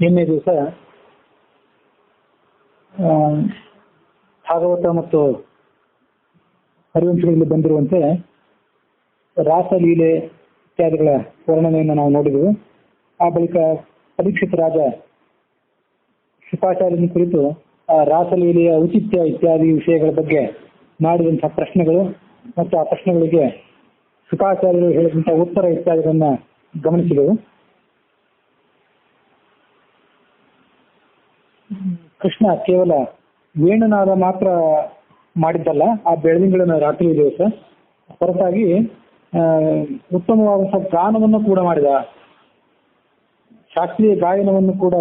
ನಿನ್ನೆ ದಿವಸ ಭಾಗವತ ಮತ್ತು ಹರಿವಂಶಗಳಲ್ಲಿ ಬಂದಿರುವಂತೆ ರಾಸಲೀಲೆ ಇತ್ಯಾದಿಗಳ ವರ್ಣನೆಯನ್ನು ನಾವು ನೋಡಿದೆವು. ಆ ಬಳಿಕ ಪರೀಕ್ಷಿತ ರಾಜ ಶುಕಾಚಾರ್ಯನ ಕುರಿತು ಆ ರಾಸಲೀಲೆಯ ಔಚಿತ್ಯ ಇತ್ಯಾದಿ ವಿಷಯಗಳ ಬಗ್ಗೆ ಮಾಡಿದಂತಹ ಪ್ರಶ್ನೆಗಳು ಮತ್ತು ಆ ಪ್ರಶ್ನೆಗಳಿಗೆ ಶುಕಾಚಾರ್ಯರು ಹೇಳಿದಂತಹ ಉತ್ತರ ಇತ್ಯಾದಿಗಳನ್ನ ಗಮನಿಸಿದೆವು. ಕೃಷ್ಣ ಕೇವಲ ವೇಣುನಾದ ಮಾತ್ರ ಮಾಡಿದ್ದಲ್ಲ, ಆ ಬೆಳದಿಂಗಳ ರಾತ್ರಿ ದಿವಸ ಹೊರತಾಗಿ ಉತ್ತಮವಾದಂತಹ ಗಾನವನ್ನು ಕೂಡ ಮಾಡಿದ. ಶಾಸ್ತ್ರೀಯ ಗಾಯನವನ್ನು ಕೂಡ,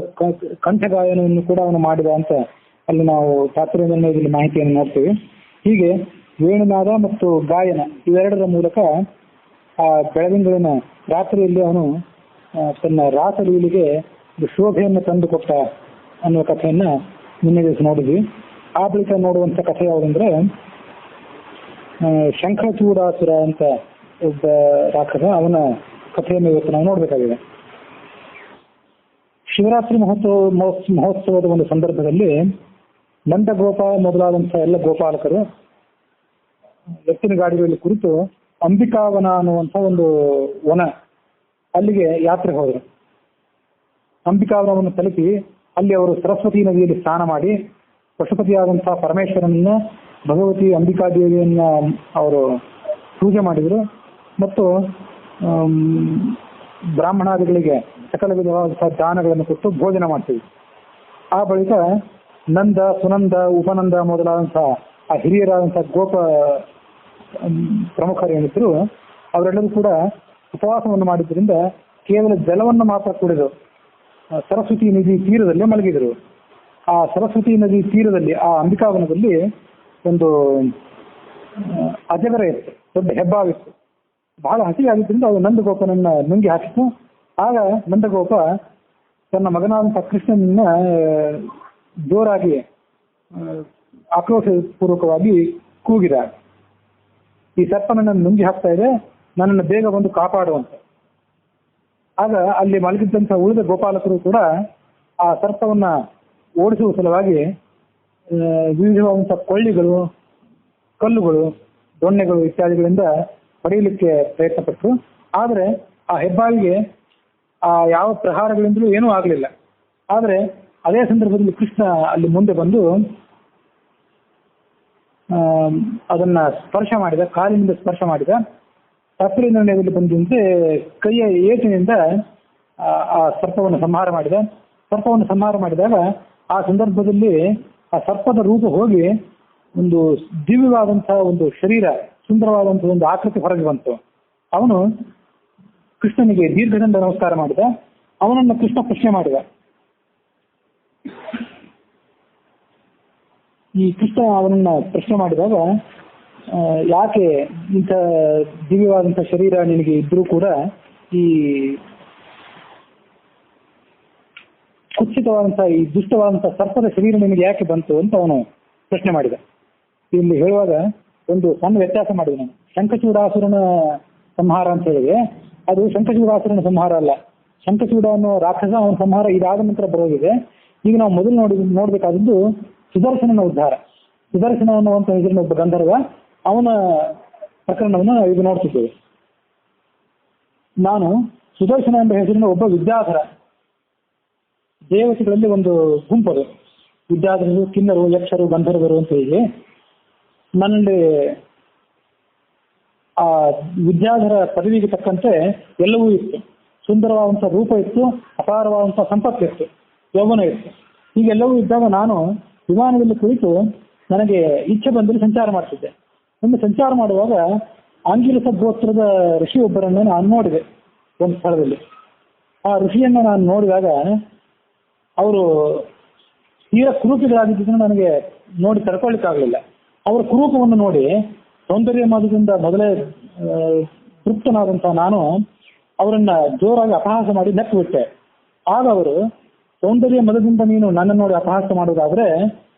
ಕಂಠ ಗಾಯನವನ್ನು ಕೂಡ ಅವನು ಮಾಡಿದ ಅಂತ ಅಲ್ಲಿ ನಾವು ತಾತ್ಪರ್ಯ ನಿರ್ಣಯದಲ್ಲಿ ಮಾಹಿತಿಯನ್ನು ನೋಡ್ತೀವಿ. ಹೀಗೆ ವೇಣುನಾದ ಮತ್ತು ಗಾಯನ ಇವೆರಡರ ಮೂಲಕ ಆ ಬೆಳದಿಂಗಳಿನ ರಾತ್ರಿಯಲ್ಲಿ ಅವನು ತನ್ನ ರಾಸಲೀಲೆಗೆ ಶೋಭೆಯನ್ನು ತಂದುಕೊಟ್ಟ ಅನ್ನುವ ಕಥೆಯನ್ನ ನಿನ್ನೆ ದಿವಸ ನೋಡಿದ್ವಿ. ಆ ಬಳಿಕ ನೋಡುವಂತ ಕಥೆ ಯಾವುದಂದ್ರೆ, ಶಂಖಚೂಡಾಸುರ ಅಂತ ಒಬ್ಬ ರಾಕ್ಷಸ, ಅವನ ಕಥೆಯನ್ನು ಇವತ್ತು ನಾವು ನೋಡ್ಬೇಕಾಗಿದೆ. ಶಿವರಾತ್ರಿ ಮಹೋತ್ಸವದ ಒಂದು ಸಂದರ್ಭದಲ್ಲಿ ನಂದಗೋಪ ಮೊದಲಾದಂತಹ ಎಲ್ಲ ಗೋಪಾಲಕರು ಎತ್ತಿನ ಗಾಡಿಗಳಲ್ಲಿ ಕುರಿತು ಅಂಬಿಕಾವನ ಅನ್ನುವಂಥ ಒಂದು ವನ, ಅಲ್ಲಿಗೆ ಯಾತ್ರೆ ಹೋದರು. ಅಂಬಿಕಾವನವನ್ನು ತಲುಪಿ ಅಲ್ಲಿ ಅವರು ಸರಸ್ವತಿ ನದಿಯಲ್ಲಿ ಸ್ನಾನ ಮಾಡಿ ಪಶುಪತಿಯಾದಂತಹ ಪರಮೇಶ್ವರನನ್ನ, ಭಗವತಿ ಅಂಬಿಕಾದೇವಿಯನ್ನ ಅವರು ಪೂಜೆ ಮಾಡಿದರು ಮತ್ತು ಬ್ರಾಹ್ಮಣಾದಿಗಳಿಗೆ ಸಕಲ ವಿಧವಾದಂತಹ ದಾನಗಳನ್ನು ಕೊಟ್ಟು ಭೋಜನ ಮಾಡ್ತೀವಿ. ಆ ಬಳಿಕ ನಂದ, ಸುನಂದ, ಉಪನಂದ ಮೊದಲಾದಂತಹ ಆ ಹಿರಿಯರಾದಂತಹ ಗೋಪ ಪ್ರಮುಖರು ಏನಿದ್ರು ಅವರೆಲ್ಲರೂ ಕೂಡ ಉಪವಾಸವನ್ನು ಮಾಡಿದ್ರಿಂದ ಕೇವಲ ಜಲವನ್ನು ಮಾತ್ರ ಕುಡಿದು ಸರಸ್ವತಿ ನದಿ ತೀರದಲ್ಲಿ ಮಲಗಿದರು. ಆ ಸರಸ್ವತಿ ನದಿ ತೀರದಲ್ಲಿ, ಆ ಅಂಬಿಕಾವನದಲ್ಲಿ ಒಂದು ಅಜಗರ ಇತ್ತು, ದೊಡ್ಡ ಹೆಬ್ಬಾವಿತ್ತು. ಬಹಳ ಹಸಿವಾಗಿದ್ದರಿಂದ ಅದು ನಂದಗೋಪನನ್ನ ನುಂಗಿ ಹಾಕಿತು. ಆಗ ನಂದಗೋಪ ತನ್ನ ಮಗನಾದಂತಹ ಕೃಷ್ಣನನ್ನ ಜೋರಾಗಿ ಆಕ್ರೋಶಪೂರ್ವಕವಾಗಿ ಕೂಗಿದ, ಈ ಸರ್ಪನನ್ನು ನುಂಗಿ ಹಾಕ್ತಾ ಇದೆ, ನನ್ನನ್ನು ಬೇಗ ಬಂದು ಕಾಪಾಡುವಂತ. ಆಗ ಅಲ್ಲಿ ಮಲಗಿದ್ದಂತಹ ಉಳಿದ ಗೋಪಾಲಕರು ಕೂಡ ಆ ಸರ್ಪವನ್ನ ಓಡಿಸುವ ಸಲುವಾಗಿ ವಿವಿಧವಾದಂತಹ ಕೊಳ್ಳಿಗಳು, ಕಲ್ಲುಗಳು, ದೊಣ್ಣೆಗಳು ಇತ್ಯಾದಿಗಳಿಂದ ಹೊಡೆಯಲಿಕ್ಕೆ ಪ್ರಯತ್ನ ಪಟ್ಟರು. ಆದರೆ ಆ ಹೆಬ್ಬಾವಿಗೆ ಆ ಯಾವ ಪ್ರಹಾರಗಳಿಂದಲೂ ಏನೂ ಆಗಲಿಲ್ಲ. ಆದರೆ ಅದೇ ಸಂದರ್ಭದಲ್ಲಿ ಕೃಷ್ಣ ಅಲ್ಲಿ ಮುಂದೆ ಬಂದು ಅದನ್ನ ಸ್ಪರ್ಶ ಮಾಡಿದ, ಕಾಲಿನಿಂದ ಸ್ಪರ್ಶ ಮಾಡಿದ. ತಾತ್ಪರ್ಯ ನಿರ್ಣಯದಲ್ಲಿ ಬಂದಂತೆ ಕೈಯ ಏಟಿನಿಂದ ಆ ಸರ್ಪವನ್ನು ಸಂಹಾರ ಮಾಡಿದ. ಸರ್ಪವನ್ನು ಸಂಹಾರ ಮಾಡಿದಾಗ ಆ ಸಂದರ್ಭದಲ್ಲಿ ಆ ಸರ್ಪದ ರೂಪ ಹೋಗಿ ಒಂದು ದಿವ್ಯವಾದಂತಹ ಒಂದು ಶರೀರ, ಸುಂದರವಾದಂತಹ ಒಂದು ಆಕೃತಿ ಹೊರಗೆ ಬಂತು. ಅವನು ಕೃಷ್ಣನಿಗೆ ದೀರ್ಘದಂಡ ನಮಸ್ಕಾರ ಮಾಡಿದ. ಅವನನ್ನು ಕೃಷ್ಣ ಪ್ರಶ್ನೆ ಮಾಡಿದ. ಈ ಕೃಷ್ಣ ಅವನನ್ನ ಪ್ರಶ್ನೆ ಮಾಡಿದಾಗ, ಯಾಕೆ ಇಂಥ ದಿವ್ಯವಾದಂತಹ ಶರೀರ ನಿನಗೆ ಇದ್ರೂ ಕೂಡ ಈ ಕುತ್ಸಿತವಾದಂತಹ, ಈ ದುಷ್ಟವಾದಂತಹ ಸರ್ಪದ ಶರೀರ ನಿನಗೆ ಯಾಕೆ ಬಂತು ಅಂತ ಅವನು ಪ್ರಶ್ನೆ ಮಾಡಿದ. ಇಲ್ಲಿ ಹೇಳುವಾಗ ಒಂದು ಸಣ್ಣ ವ್ಯತ್ಯಾಸ ಮಾಡಿದೆ ನಾನು. ಶಂಖಚೂಡಾಸುರನ ಸಂಹಾರ ಅಂತ ಹೇಳಿದೆ, ಅದು ಶಂಖಚೂಡಾಸುರನ ಸಂಹಾರ ಅಲ್ಲ. ಶಂಖಚೂಡ ಅನ್ನೋ ರಾಕ್ಷಸ, ಅವನ ಸಂಹಾರ ಇದಾದ ನಂತರ ಬರೋದಿದೆ. ಈಗ ನಾವು ಮೊದಲು ನೋಡ್ಬೇಕಾದದ್ದು ಸುದರ್ಶನನ ಉದ್ಧಾರ. ಸುದರ್ಶನ ಅನ್ನುವಂಥ ಹೆಸರಿನ ಒಬ್ಬ ಗಂಧರ್ವ, ಅವನ ಪ್ರಕರಣವನ್ನು ಈಗ ನೋಡ್ತಿದ್ದೇವೆ. ನಾನು ಸುದರ್ಶನ ಎಂಬ ಹೆಸರಿನ ಒಬ್ಬ ವಿದ್ಯಾಧರ, ದೇವತೆಗಳಲ್ಲಿ ಒಂದು ಗುಂಪರು, ವಿದ್ಯಾಧರರು, ಕಿನ್ನರು, ಯಕ್ಷರು, ಗಂಧರ್ವರು ಅಂತ ಹೇಳಿ ನನ್ನಲ್ಲಿ ಆ ವಿದ್ಯಾಧರ ಪದವಿಗೆ ತಕ್ಕಂತೆ ಎಲ್ಲವೂ ಇತ್ತು. ಸುಂದರವಾದಂಥ ರೂಪ ಇತ್ತು, ಅಪಾರವಾದಂಥ ಸಂಪತ್ತಿತ್ತು, ಯೌವನ ಇತ್ತು. ಹೀಗೆಲ್ಲವೂ ಇದ್ದಾಗ ನಾನು ವಿಮಾನದಲ್ಲಿ ಕುಳಿತು ನನಗೆ ಇಚ್ಛೆ ಬಂದಲ್ಲಿ ಸಂಚಾರ ಮಾಡ್ತಿದ್ದೆ. ಒಮ್ಮೆ ಸಂಚಾರ ಮಾಡುವಾಗ ಆಂಗಿರಸ ಗೋತ್ರದ ಋಷಿಯೊಬ್ಬರನ್ನು ನಾನು ನೋಡಿದೆ ಒಂದು ಸ್ಥಳದಲ್ಲಿ. ಆ ಋಷಿಯನ್ನು ನಾನು ನೋಡಿದಾಗ ಅವರು ತೀರ ಕುರೂಪಿಗಳಾಗಿದ್ದರಿಂದ ನನಗೆ ನೋಡಿ ತಡ್ಕೊಳ್ಳಿಕ್ಕಾಗಲಿಲ್ಲ. ಅವರ ಕುರೂಪವನ್ನು ನೋಡಿ ಸೌಂದರ್ಯ ಮಾದದಿಂದ ಮೊದಲೇ ತೃಪ್ತನಾದಂತಹ ನಾನು ಅವರನ್ನ ಜೋರಾಗಿ ಅಪಹಾಸ ಮಾಡಿ ನೆಟ್ಟು ಬಿಟ್ಟೆ. ಆಗ ಅವರು, ಸೌಂದರ್ಯ ಮದದಿಂದ ನೀನು ನನ್ನ ನೋಡಿ ಅಪಹಾಸ ಮಾಡುವುದಾದ್ರೆ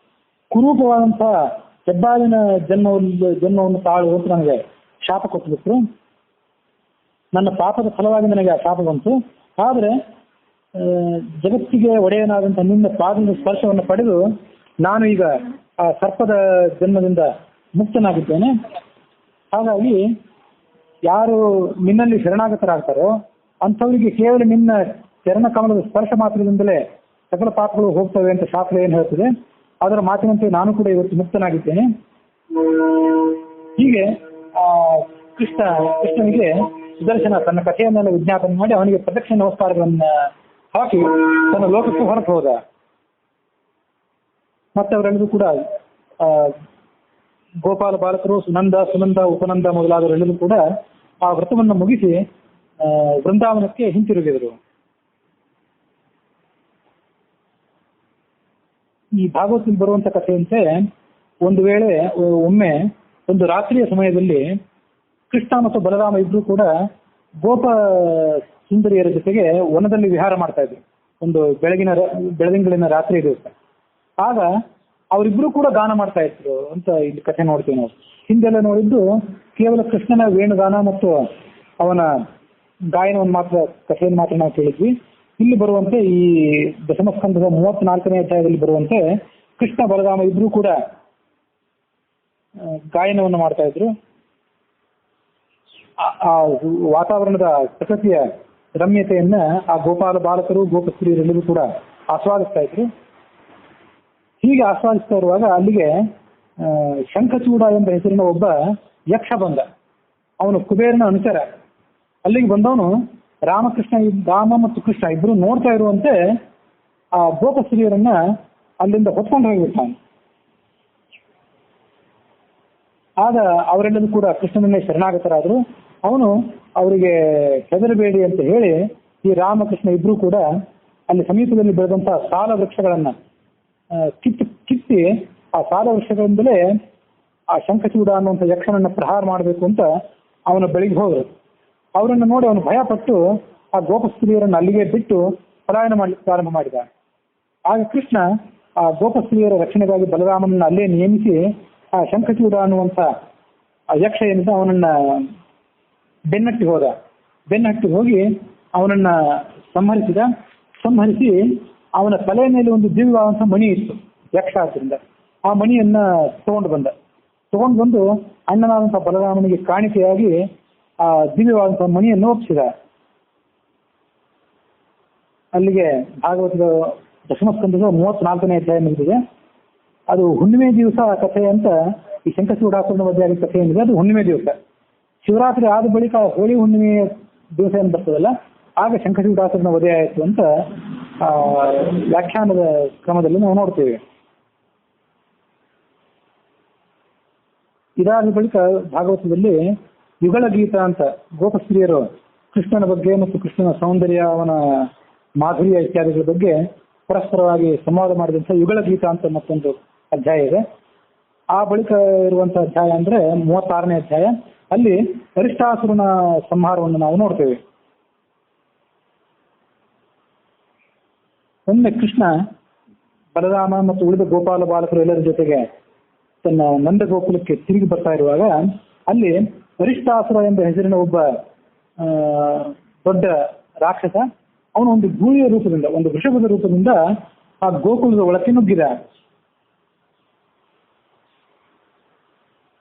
ಕುರೂಪವಾದಂತಹ ಹೆಬ್ಬಾವಿನ ಜನ್ಮವನ್ನು ತಾಳು ಅಂತ ನನಗೆ ಶಾಪ ಕೊಟ್ಟುಬಿಟ್ರು. ನನ್ನ ಪಾಪದ ಫಲವಾಗಿ ನನಗೆ ಆ ಶಾಪ ಬಂತು. ಆದರೆ ಜಗತ್ತಿಗೆ ಒಡೆಯನಾದಂಥ ನಿನ್ನ ಪಾದದ ಸ್ಪರ್ಶವನ್ನು ಪಡೆದು ನಾನು ಈಗ ಆ ಸರ್ಪದ ಜನ್ಮದಿಂದ ಮುಕ್ತನಾಗಿದ್ದೇನೆ. ಹಾಗಾಗಿ ಯಾರು ನಿನ್ನಲ್ಲಿ ಶರಣಾಗತರಾಗ್ತಾರೋ ಅಂಥವರಿಗೆ ಕೇವಲ ನಿನ್ನ ಚರಣ ಕಮಲದ ಸ್ಪರ್ಶ ಮಾತ್ರದಿಂದಲೇ ಸಕಲ ಪಾಪಗಳು ಹೋಗ್ತವೆ ಅಂತ ಶಾಸ್ತ್ರ ಏನು ಹೇಳ್ತದೆ, ಅದರ ಮಾತಿನಂತೆ ನಾನು ಕೂಡ ಇವತ್ತು ಮುಕ್ತನಾಗಿದ್ದೇನೆ. ಹೀಗೆ ಕೃಷ್ಣನಿಗೆ ಸುದರ್ಶನ ತನ್ನ ಕಥೆಯನ್ನೆಲ್ಲ ವಿಜ್ಞಾಪನೆ ಮಾಡಿ ಅವನಿಗೆ ಪ್ರದಕ್ಷಿಣ ನಮಸ್ಕಾರಗಳನ್ನ ಹಾಕಿ ತನ್ನ ಲೋಕಕ್ಕೆ ಹೊರಟು ಹೋದ. ಮತ್ತೆ ಅವರೆಲ್ಲರೂ ಕೂಡ ಗೋಪಾಲ ಬಾಲಕರು, ಸುನಂದ ಉಪನಂದ ಮೊದಲಾದವರೆಲ್ಲರೂ ಕೂಡ ಆ ವ್ರತವನ್ನು ಮುಗಿಸಿ ವೃಂದಾವನಕ್ಕೆ ಹಿಂತಿರುಗಿದರು. ಈ ಭಾಗವತದಲ್ಲಿ ಬರುವಂತ ಕಥೆಯಂತೆ ಒಂದು ವೇಳೆ ಒಮ್ಮೆ ಒಂದು ರಾತ್ರಿಯ ಸಮಯದಲ್ಲಿ ಕೃಷ್ಣ ಮತ್ತು ಬಲರಾಮ ಇಬ್ರು ಕೂಡ ಗೋಪ ಸುಂದರಿಯರ ಜೊತೆಗೆ ವನದಲ್ಲಿ ವಿಹಾರ ಮಾಡ್ತಾ ಇದ್ರು. ಒಂದು ಬೆಳದಿಂಗಳಿನ ರಾತ್ರಿ ದಿವಸ. ಆಗ ಅವರಿಬ್ರು ಕೂಡ ಗಾನ ಮಾಡ್ತಾ ಇದ್ರು ಅಂತ ಇಲ್ಲಿ ಕಥೆ ನೋಡ್ತೀವಿ ನಾವು. ಹಿಂದೆಲ್ಲ ನೋಡಿದ್ದು ಕೇವಲ ಕೃಷ್ಣನ ವೇಣುಗಾನ ಮತ್ತು ಅವನ ಗಾಯನವನ್ನು ಮಾತ್ರ, ಕಥೆಯನ್ನು ಮಾತ್ರ ನಾವು ಕೇಳಿದ್ವಿ. ಇಲ್ಲಿ ಬರುವಂತೆ ಈ ದಶಮಸ್ಕಂದದ 34ನೇ ಅಧ್ಯಾಯದಲ್ಲಿ ಬರುವಂತೆ ಕೃಷ್ಣ ಬಲರಾಮ ಇಬ್ರು ಕೂಡ ಗಾಯನವನ್ನು ಮಾಡ್ತಾ ಇದ್ರು. ಆ ವಾತಾವರಣದ ಪ್ರಕೃತಿಯ ರಮ್ಯತೆಯನ್ನ ಆ ಗೋಪಾಲ ಬಾಲಕರು ಗೋಪಸ್ತ್ರೀಯರೆಲ್ಲರೂ ಕೂಡ ಆಸ್ವಾದಿಸ್ತಾ ಇದ್ರು. ಹೀಗೆ ಆಸ್ವಾದಿಸ್ತಾ ಇರುವಾಗ ಅಲ್ಲಿಗೆ ಶಂಖಚೂಡ ಎಂಬ ಹೆಸರಿನ ಒಬ್ಬ ಯಕ್ಷ ಬಂದ. ಅವನು ಕುಬೇರನ ಅನುಚರ. ಅಲ್ಲಿಗೆ ಬಂದವನು ರಾಮ ಮತ್ತು ಕೃಷ್ಣ ಇಬ್ರು ನೋಡ್ತಾ ಇರುವಂತೆ ಆ ಗೋಪಸ್ತ್ರೀಯರನ್ನ ಅಲ್ಲಿಂದ ಹೊತ್ಕೊಂಡು ಹೋಗಿಬಿಡ್ತಾನೆ. ಆಗ ಅವರೆಲ್ಲರೂ ಕೂಡ ಕೃಷ್ಣನನ್ನೇ ಶರಣಾಗತರಾದ್ರು. ಅವನು ಅವರಿಗೆ ಹೆದರಬೇಡಿ ಅಂತ ಹೇಳಿ ಈ ರಾಮಕೃಷ್ಣ ಇಬ್ರು ಕೂಡ ಅಲ್ಲಿ ಸಮೀಪದಲ್ಲಿ ಬೆಳೆದಂತಹ ಸಾಲ ವೃಕ್ಷಗಳನ್ನ ಕಿತ್ತಿ ಆ ಸಾಲ ವೃಕ್ಷಗಳಿಂದಲೇ ಆ ಶಂಖಚೂಡ ಅನ್ನುವಂಥ ಯಕ್ಷನನ್ನ ಪ್ರಹಾರ ಮಾಡಬೇಕು ಅಂತ ಅವನ ಬಳಿಗೆ ಹೋದರು. ಅವರನ್ನು ನೋಡಿ ಅವನು ಭಯಪಟ್ಟು ಆ ಗೋಪಸ್ತ್ರೀಯರನ್ನು ಅಲ್ಲಿಗೆ ಬಿಟ್ಟು ಪಲಾಯನ ಮಾಡಲಿಕ್ಕೆ ಪ್ರಾರಂಭ ಮಾಡಿದ. ಆಗ ಕೃಷ್ಣ ಆ ಗೋಪಸ್ತ್ರೀಯರ ರಕ್ಷಣೆಗಾಗಿ ಬಲರಾಮನನ್ನ ಅಲ್ಲೇ ನೇಮಿಸಿ ಆ ಶಂಖಚೂಡ ಅನ್ನುವಂಥ ಆ ಯಕ್ಷ ಏನಿದೆ ಅವನನ್ನ ಬೆನ್ನಟ್ಟಿ ಹೋಗಿ ಅವನನ್ನ ಸಂಹರಿಸಿ ಅವನ ತಲೆಯ ಮೇಲೆ ಒಂದು ದಿವ್ಯವಾದಂಥ ಮಣಿ ಇತ್ತು ಯಕ್ಷ ಆದ್ದರಿಂದ. ಆ ಮಣಿಯನ್ನ ತಗೊಂಡು ಬಂದು ಅಣ್ಣನಾದಂಥ ಬಲರಾಮನಿಗೆ ಕಾಣಿಕೆಯಾಗಿ ಆ ದಿವ್ಯವಾದಂತಹ ಮಣಿಯನ್ನು ಒಪ್ಪಿಸಿದ. ಅಲ್ಲಿಗೆ ಭಾಗವತದ ದಶಮಸ್ಕಂದದ 34ನೇ ಅಧ್ಯಾಯ ಮುಗಿದಿದೆ. ಅದು ಹುಣ್ಣಿಮೆ ದಿವಸ ಕಥೆ ಅಂತ ಈ ಶಂಖಚೂಡಾಸುರನ ವಧೆ ಆಗಿದ್ದ ಕಥೆ ಏನಿದೆ ಅದು ಹುಣ್ಣಿಮೆ ದಿವಸ. ಶಿವರಾತ್ರಿ ಆದ ಬಳಿಕ ಹೋಳಿ ಹುಣ್ಣಿಮೆ ದಿವಸ ಏನು ಬರ್ತದಲ್ಲ ಆಗ ಶಂಖಚೂಡಾಸುರನ ವಧೆ ಆಯಿತು ಅಂತ ವ್ಯಾಖ್ಯಾನದ ಕ್ರಮದಲ್ಲಿ ನಾವು ನೋಡ್ತೇವೆ. ಇದಾದ ಬಳಿಕ ಭಾಗವತದಲ್ಲಿ ಯುಗಳ ಗೀತ ಅಂತ ಗೋಪಸ್ತ್ರೀಯರು ಕೃಷ್ಣನ ಬಗ್ಗೆ ಮತ್ತು ಕೃಷ್ಣನ ಸೌಂದರ್ಯ, ಅವನ ಮಾಧುರ್ಯ ಇತ್ಯಾದಿಗಳ ಬಗ್ಗೆ ಪರಸ್ಪರವಾಗಿ ಸಂವಾದ ಮಾಡಿದಂಥ ಯುಗಳ ಗೀತ ಅಂತ ಮತ್ತೊಂದು ಅಧ್ಯಾಯ ಇದೆ. ಆ ಬಳಿಕ ಇರುವಂತಹ ಅಧ್ಯಾಯ ಅಂದ್ರೆ 36ನೇ ಅಧ್ಯಾಯ. ಅಲ್ಲಿ ಅರಿಷ್ಟಾಸುರನ ಸಂಹಾರವನ್ನು ನಾವು ನೋಡ್ತೇವೆ. ಒಮ್ಮೆ ಕೃಷ್ಣ ಬಲರಾಮ ಮತ್ತು ಉಳಿದ ಗೋಪಾಲ ಬಾಲಕರು ಎಲ್ಲರ ಜೊತೆಗೆ ತನ್ನ ನಂದ ಗೋಕುಲಕ್ಕೆ ತಿರುಗಿ ಬರ್ತಾ ಇರುವಾಗ ಅಲ್ಲಿ ಅರಿಷ್ಟಾಸುರ ಎಂಬ ಹೆಸರಿನ ಒಬ್ಬ ದೊಡ್ಡ ರಾಕ್ಷಸ ಅವನು ಒಂದು ಗೂಳಿಯ ರೂಪದಿಂದ, ಒಂದು ವೃಷಭದ ರೂಪದಿಂದ ಆ ಗೋಕುಲದ ಒಳಕ್ಕೆ ನುಗ್ಗಿದ.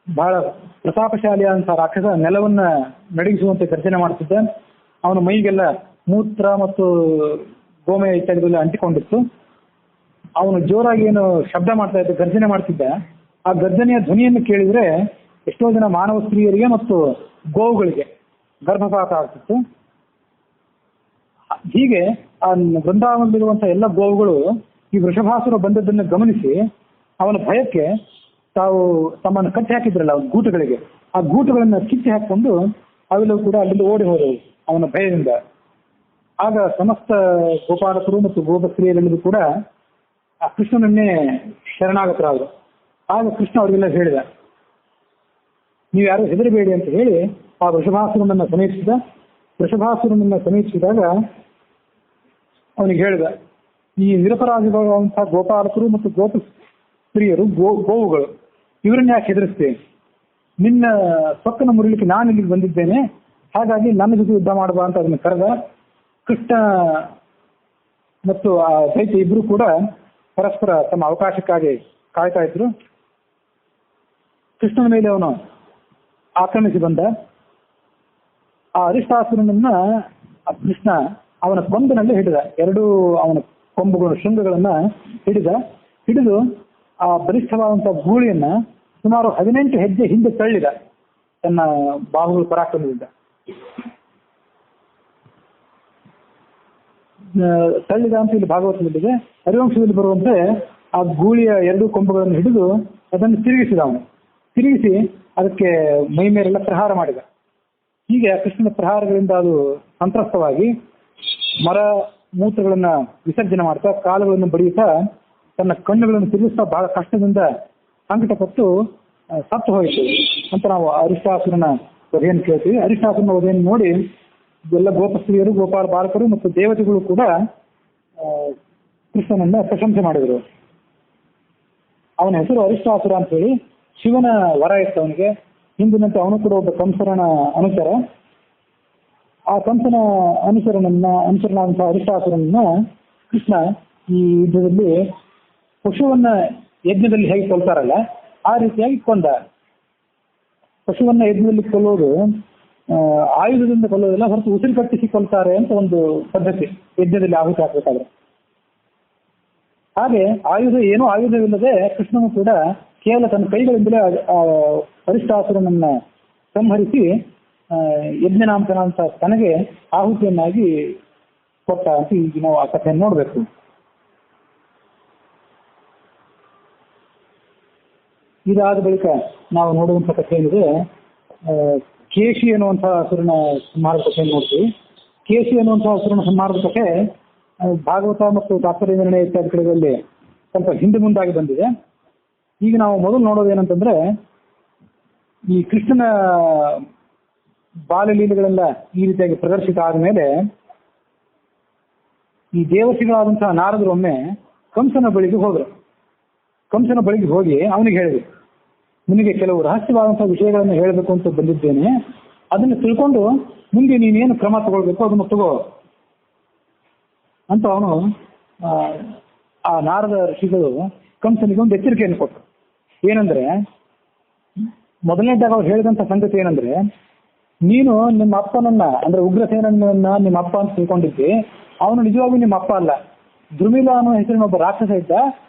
ಬಹಳ ಪ್ರತಾಪಶಾಲಿಯಾದಂತಹ ರಾಕ್ಷಸ ನೆಲವನ್ನ ನಡಗಿಸುವಂತೆ ಗರ್ಜನೆ ಮಾಡ್ತಿದ್ದ. ಅವನ ಮೈಗೆಲ್ಲ ಮೂತ್ರ ಮತ್ತು ಗೋಮಯ ಇತ್ಯಾದಿಗಳೆಲ್ಲ ಅಂಟಿಕೊಂಡಿತ್ತು. ಅವನು ಜೋರಾಗಿ ಏನು ಶಬ್ದ ಮಾಡ್ತಾ ಇದ್ದ, ಗರ್ಜನೆ ಮಾಡ್ತಿದ್ದ. ಆ ಗರ್ಜನೆಯ ಧ್ವನಿಯನ್ನು ಕೇಳಿದ್ರೆ ಎಷ್ಟೋ ಜನ ಮಾನವ ಸ್ತ್ರೀಯರಿಗೆ ಮತ್ತು ಗೋವುಗಳಿಗೆ ಗರ್ಭಪಾತ ಆಗ್ತಿತ್ತು. ಹೀಗೆ ಆ ವೃಂದಾವನದಲ್ಲಿರುವಂತಹ ಎಲ್ಲ ಗೋವುಗಳು ಈ ವೃಷಭಾಸುರ ಬಂದದ್ದನ್ನು ಗಮನಿಸಿ ಅವನ ಭಯಕ್ಕೆ ತಾವು ತಮ್ಮನ್ನು ಕಟ್ಟಿ ಹಾಕಿದ್ರಲ್ಲ ಗೂಟಗಳಿಗೆ, ಆ ಗೂಟಗಳನ್ನ ಕಿತ್ತಿ ಹಾಕಿಕೊಂಡು ಅವೆಲ್ಲವೂ ಕೂಡ ಅಲ್ಲಿಂದ ಓಡಿ ಹೋದವು ಅವನ ಭಯದಿಂದ. ಆಗ ಸಮಸ್ತ ಗೋಪಾಲಕರು ಮತ್ತು ಗೋಪಸ್ತ್ರೀಯರೆಲ್ಲರೂ ಕೂಡ ಆ ಕೃಷ್ಣನನ್ನೇ ಶರಣಾಗತರಾದರು. ಆಗ ಕೃಷ್ಣ ಅವರಿಗೆಲ್ಲ ಹೇಳಿದ, ನೀವು ಯಾರು ಹೆದರಬೇಡಿ ಅಂತ ಹೇಳಿ ಆ ವೃಷಭಾಸುರನನ್ನ ಸಮೀಪಿಸಿದ. ವೃಷಭಾಸುರನನ್ನ ಸಮೀಪಿಸಿದಾಗ ಅವನಿಗೆ ಹೇಳಿದ, ಈ ನಿರಪರಾಧಿಗಳಾದಂತಹ ಗೋಪಾಲಕರು ಮತ್ತು ಗೋಪಸ್ತ್ರೀಯರು ಗೋವುಗಳು ಇವರನ್ನ ಯಾಕೆ ಹೆದರಿಸ್ತೇನೆ? ನಿನ್ನ ಸೊಕ್ಕನ್ನು ಮುರಿಲಿಕ್ಕೆ ನಾನು ಇಲ್ಲಿಗೆ ಬಂದಿದ್ದೇನೆ, ಹಾಗಾಗಿ ನನ್ನ ಜೊತೆ ಯುದ್ಧ ಮಾಡುವ ಅಂತ ಅದನ್ನು ಕರೆದ. ಕೃಷ್ಣ ಮತ್ತು ಆ ದೈತ್ಯ ಇಬ್ರು ಕೂಡ ಪರಸ್ಪರ ತಮ್ಮ ಅವಕಾಶಕ್ಕಾಗಿ ಕಾಯ್ತಾ ಇದ್ರು. ಕೃಷ್ಣನ ಮೇಲೆ ಅವನು ಆಕ್ರಮಿಸಿ ಬಂದ. ಆ ಅರಿಷ್ಟಾಸುರನನ್ನ ಕೃಷ್ಣ ಅವನ ಕೊಂಬಿನಲ್ಲಿ ಹಿಡಿದ, ಎರಡೂ ಅವನ ಕೊಂಬುಗಳು ಶೃಂಗಗಳನ್ನ ಹಿಡಿದು ಆ ಬಲಿಷ್ಠವಾದಂತಹ ಗೂಳಿಯನ್ನ ಸುಮಾರು 18 ಹೆಜ್ಜೆ ಹಿಂದೆ ತಳ್ಳಿದ ತನ್ನ ಬಾಹುಗಳ ಪರಾಕ್ರಮದಿಂದ. ತಳ್ಳಿದ ಅಂತ ಇಲ್ಲಿ ಭಾಗವತದಲ್ಲಿದೆ. ಹರಿವಂಶದಲ್ಲಿ ಬರುವಂತೆ ಆ ಗೂಳಿಯ ಎರಡೂ ಕೊಂಬುಗಳನ್ನು ಹಿಡಿದು ಅದನ್ನು ತಿರುಗಿಸಿದ ಅವನು. ತಿರುಗಿಸಿ ಅದಕ್ಕೆ ಮೈ ಮೇಲೆಲ್ಲ ಪ್ರಹಾರ ಮಾಡಿದ. ಹೀಗೆ ಕೃಷ್ಣನ ಪ್ರಹಾರಗಳಿಂದ ಅದು ಸಂತ್ರಸ್ತವಾಗಿ ಮರ ಮೂತ್ರಗಳನ್ನ ವಿಸರ್ಜನೆ ಮಾಡ್ತಾ, ಕಾಲುಗಳನ್ನು ಬಡಿಯುತ್ತಾ, ತನ್ನ ಕಣ್ಣುಗಳನ್ನು ತಿರುಗಿಸ್ತಾ ಬಹಳ ಕಷ್ಟದಿಂದ ಸಂಕಟಪಟ್ಟು ಸತ್ತು ಹೋಯಿತು ಅಂತ ನಾವು ಅರಿಷ್ಟಾಸುರನ ವಧೆಯನ್ನು ಕೇಳ್ತೀವಿ. ಅರಿಷ್ಟಾಸುರನ ವಧೆಯನ್ನು ನೋಡಿ ಎಲ್ಲ ಗೋಪಸ್ತ್ರೀಯರು, ಗೋಪಾಲ ಬಾಲಕರು ಮತ್ತು ದೇವತೆಗಳು ಕೂಡ ಕೃಷ್ಣನನ್ನ ಪ್ರಶಂಸೆ ಮಾಡಿದರು. ಅವನ ಹೆಸರು ಅರಿಷ್ಟಾಸುರ ಅಂತ ಹೇಳಿ. ಶಿವನ ವರ ಇತ್ತು ಅವನಿಗೆ. ಹಿಂದಿನಂತೆ ಅವನು ಕೂಡ ಒಬ್ಬ ಕಂಸನ ಅನುಚರ. ಆ ಕಂಸನ ಅನುಸರಣಾದಂತಹ ಅರಿಷ್ಟಾಸುರನನ್ನ ಕೃಷ್ಣ ಈ ಯುದ್ಧದಲ್ಲಿ ಪಶುವನ್ನ ಯಜ್ಞದಲ್ಲಿ ಹೇಗೆ ಕೊಲ್ತಾರಲ್ಲ ಆ ರೀತಿಯಾಗಿ ಕೊಂದ. ಪಶುವನ್ನ ಯಜ್ಞದಲ್ಲಿ ಕೊಲ್ಲೋದು ಆಯುಧದಿಂದ ಕೊಲ್ಲೋದಿಲ್ಲ, ಹೊರತು ಉಸಿರು ಕಟ್ಟಿಸಿ ಕೊಲ್ತಾರೆ ಅಂತ ಒಂದು ಪದ್ಧತಿ ಯಜ್ಞದಲ್ಲಿ ಆಹುತಿ ಹಾಕಬೇಕಾದ್ರೆ. ಹಾಗೆ ಏನೂ ಆಯುಧವಿಲ್ಲದೆ ಕೃಷ್ಣನು ಕೂಡ ಕೇವಲ ತನ್ನ ಕೈಗಳಿಂದಲೇ ಅರಿಷ್ಟಾಸುರನನ್ನ ಸಂಹರಿಸಿ ಯಜ್ಞನಾಮಕನ ಅಂತ ತನಗೆ ಆಹುತಿಯನ್ನಾಗಿ ಕೊಟ್ಟ ಅಂತ ಈಗ ನಾವು ಆ ಕಥೆಯನ್ನು ನೋಡಬೇಕು. ಇದಾದ ಬಳಿಕ ನಾವು ನೋಡುವಂಥ ಕಥೆ ಏನಿದೆ, ಕೇಶಿ ಅನ್ನುವಂತಹ ಅಸುರನ ಸಂಹಾರದ ಕಥೆಯನ್ನು ನೋಡ್ತೀವಿ. ಕೇಶಿ ಅನ್ನುವಂತಹ ಅಸುರನ ಸಂಹಾರದ ಕಥೆ ಭಾಗವತ ಮತ್ತು ತಾತ್ಪರ್ಯ ನಿರ್ಣಯ ಇತ್ಯಾದಿ ಕಡೆಗಳಲ್ಲಿ ಸ್ವಲ್ಪ ಹಿಂದೆ ಮುಂದಾಗಿ ಬಂದಿದೆ. ಈಗ ನಾವು ಮೊದಲು ನೋಡೋದೇನಂತಂದ್ರೆ, ಈ ಕೃಷ್ಣನ ಬಾಲಲೀಲೆಗಳೆಲ್ಲ ಈ ರೀತಿಯಾಗಿ ಪ್ರದರ್ಶಿತ ಆದಮೇಲೆ ಈ ದೇವತೆಗಳಾದಂತಹ ನಾರದರು ಒಮ್ಮೆ ಕಂಸನ ಬಳಿಗೆ ಹೋದರು. ಕಂಸನ ಬಳಿಗೆ ಹೋಗಿ ಅವನಿಗೆ ಹೇಳಿದರು, ನಿನಗೆ ಕೆಲವು ರಹಸ್ಯವಾದಂತಹ ವಿಷಯಗಳನ್ನು ಹೇಳಬೇಕು ಅಂತ ಬಂದಿದ್ದೇನೆ, ಅದನ್ನು ತಿಳ್ಕೊಂಡು ಮುಂದೆ ನೀನೇನು ಕ್ರಮ ತಗೊಳ್ಬೇಕು ಅದನ್ನು ತಗೋ ಅಂತ ಅವನು ಆ ನಾರದ ಋಷಿಗಳು ಕಂಸನಿಗೆ ಒಂದು ಎಚ್ಚರಿಕೆಯನ್ನು ಕೊಟ್ಟರು. ಏನಂದ್ರೆ, ಮೊದಲನೇದಾಗ ಅವ್ರು ಹೇಳಿದಂಥ ಸಂಗತಿ ಏನಂದ್ರೆ, ನೀನು ನಿಮ್ಮ ಅಪ್ಪನನ್ನ ಅಂದ್ರೆ ಉಗ್ರಸೇನನ್ನ ನಿಮ್ಮ ಅಪ್ಪ ಅಂತ ತಿಳ್ಕೊಂಡಿದ್ದಿ. ಅವನು ನಿಜವಾಗೂ ನಿಮ್ಮ ಅಪ್ಪ ಅಲ್ಲ. ದ್ರುಮಿಲ ಅನ್ನೋ ಹೆಸರಿನ ಒಬ್ಬ ರಾಕ್ಷಸ ಇದ್ದ.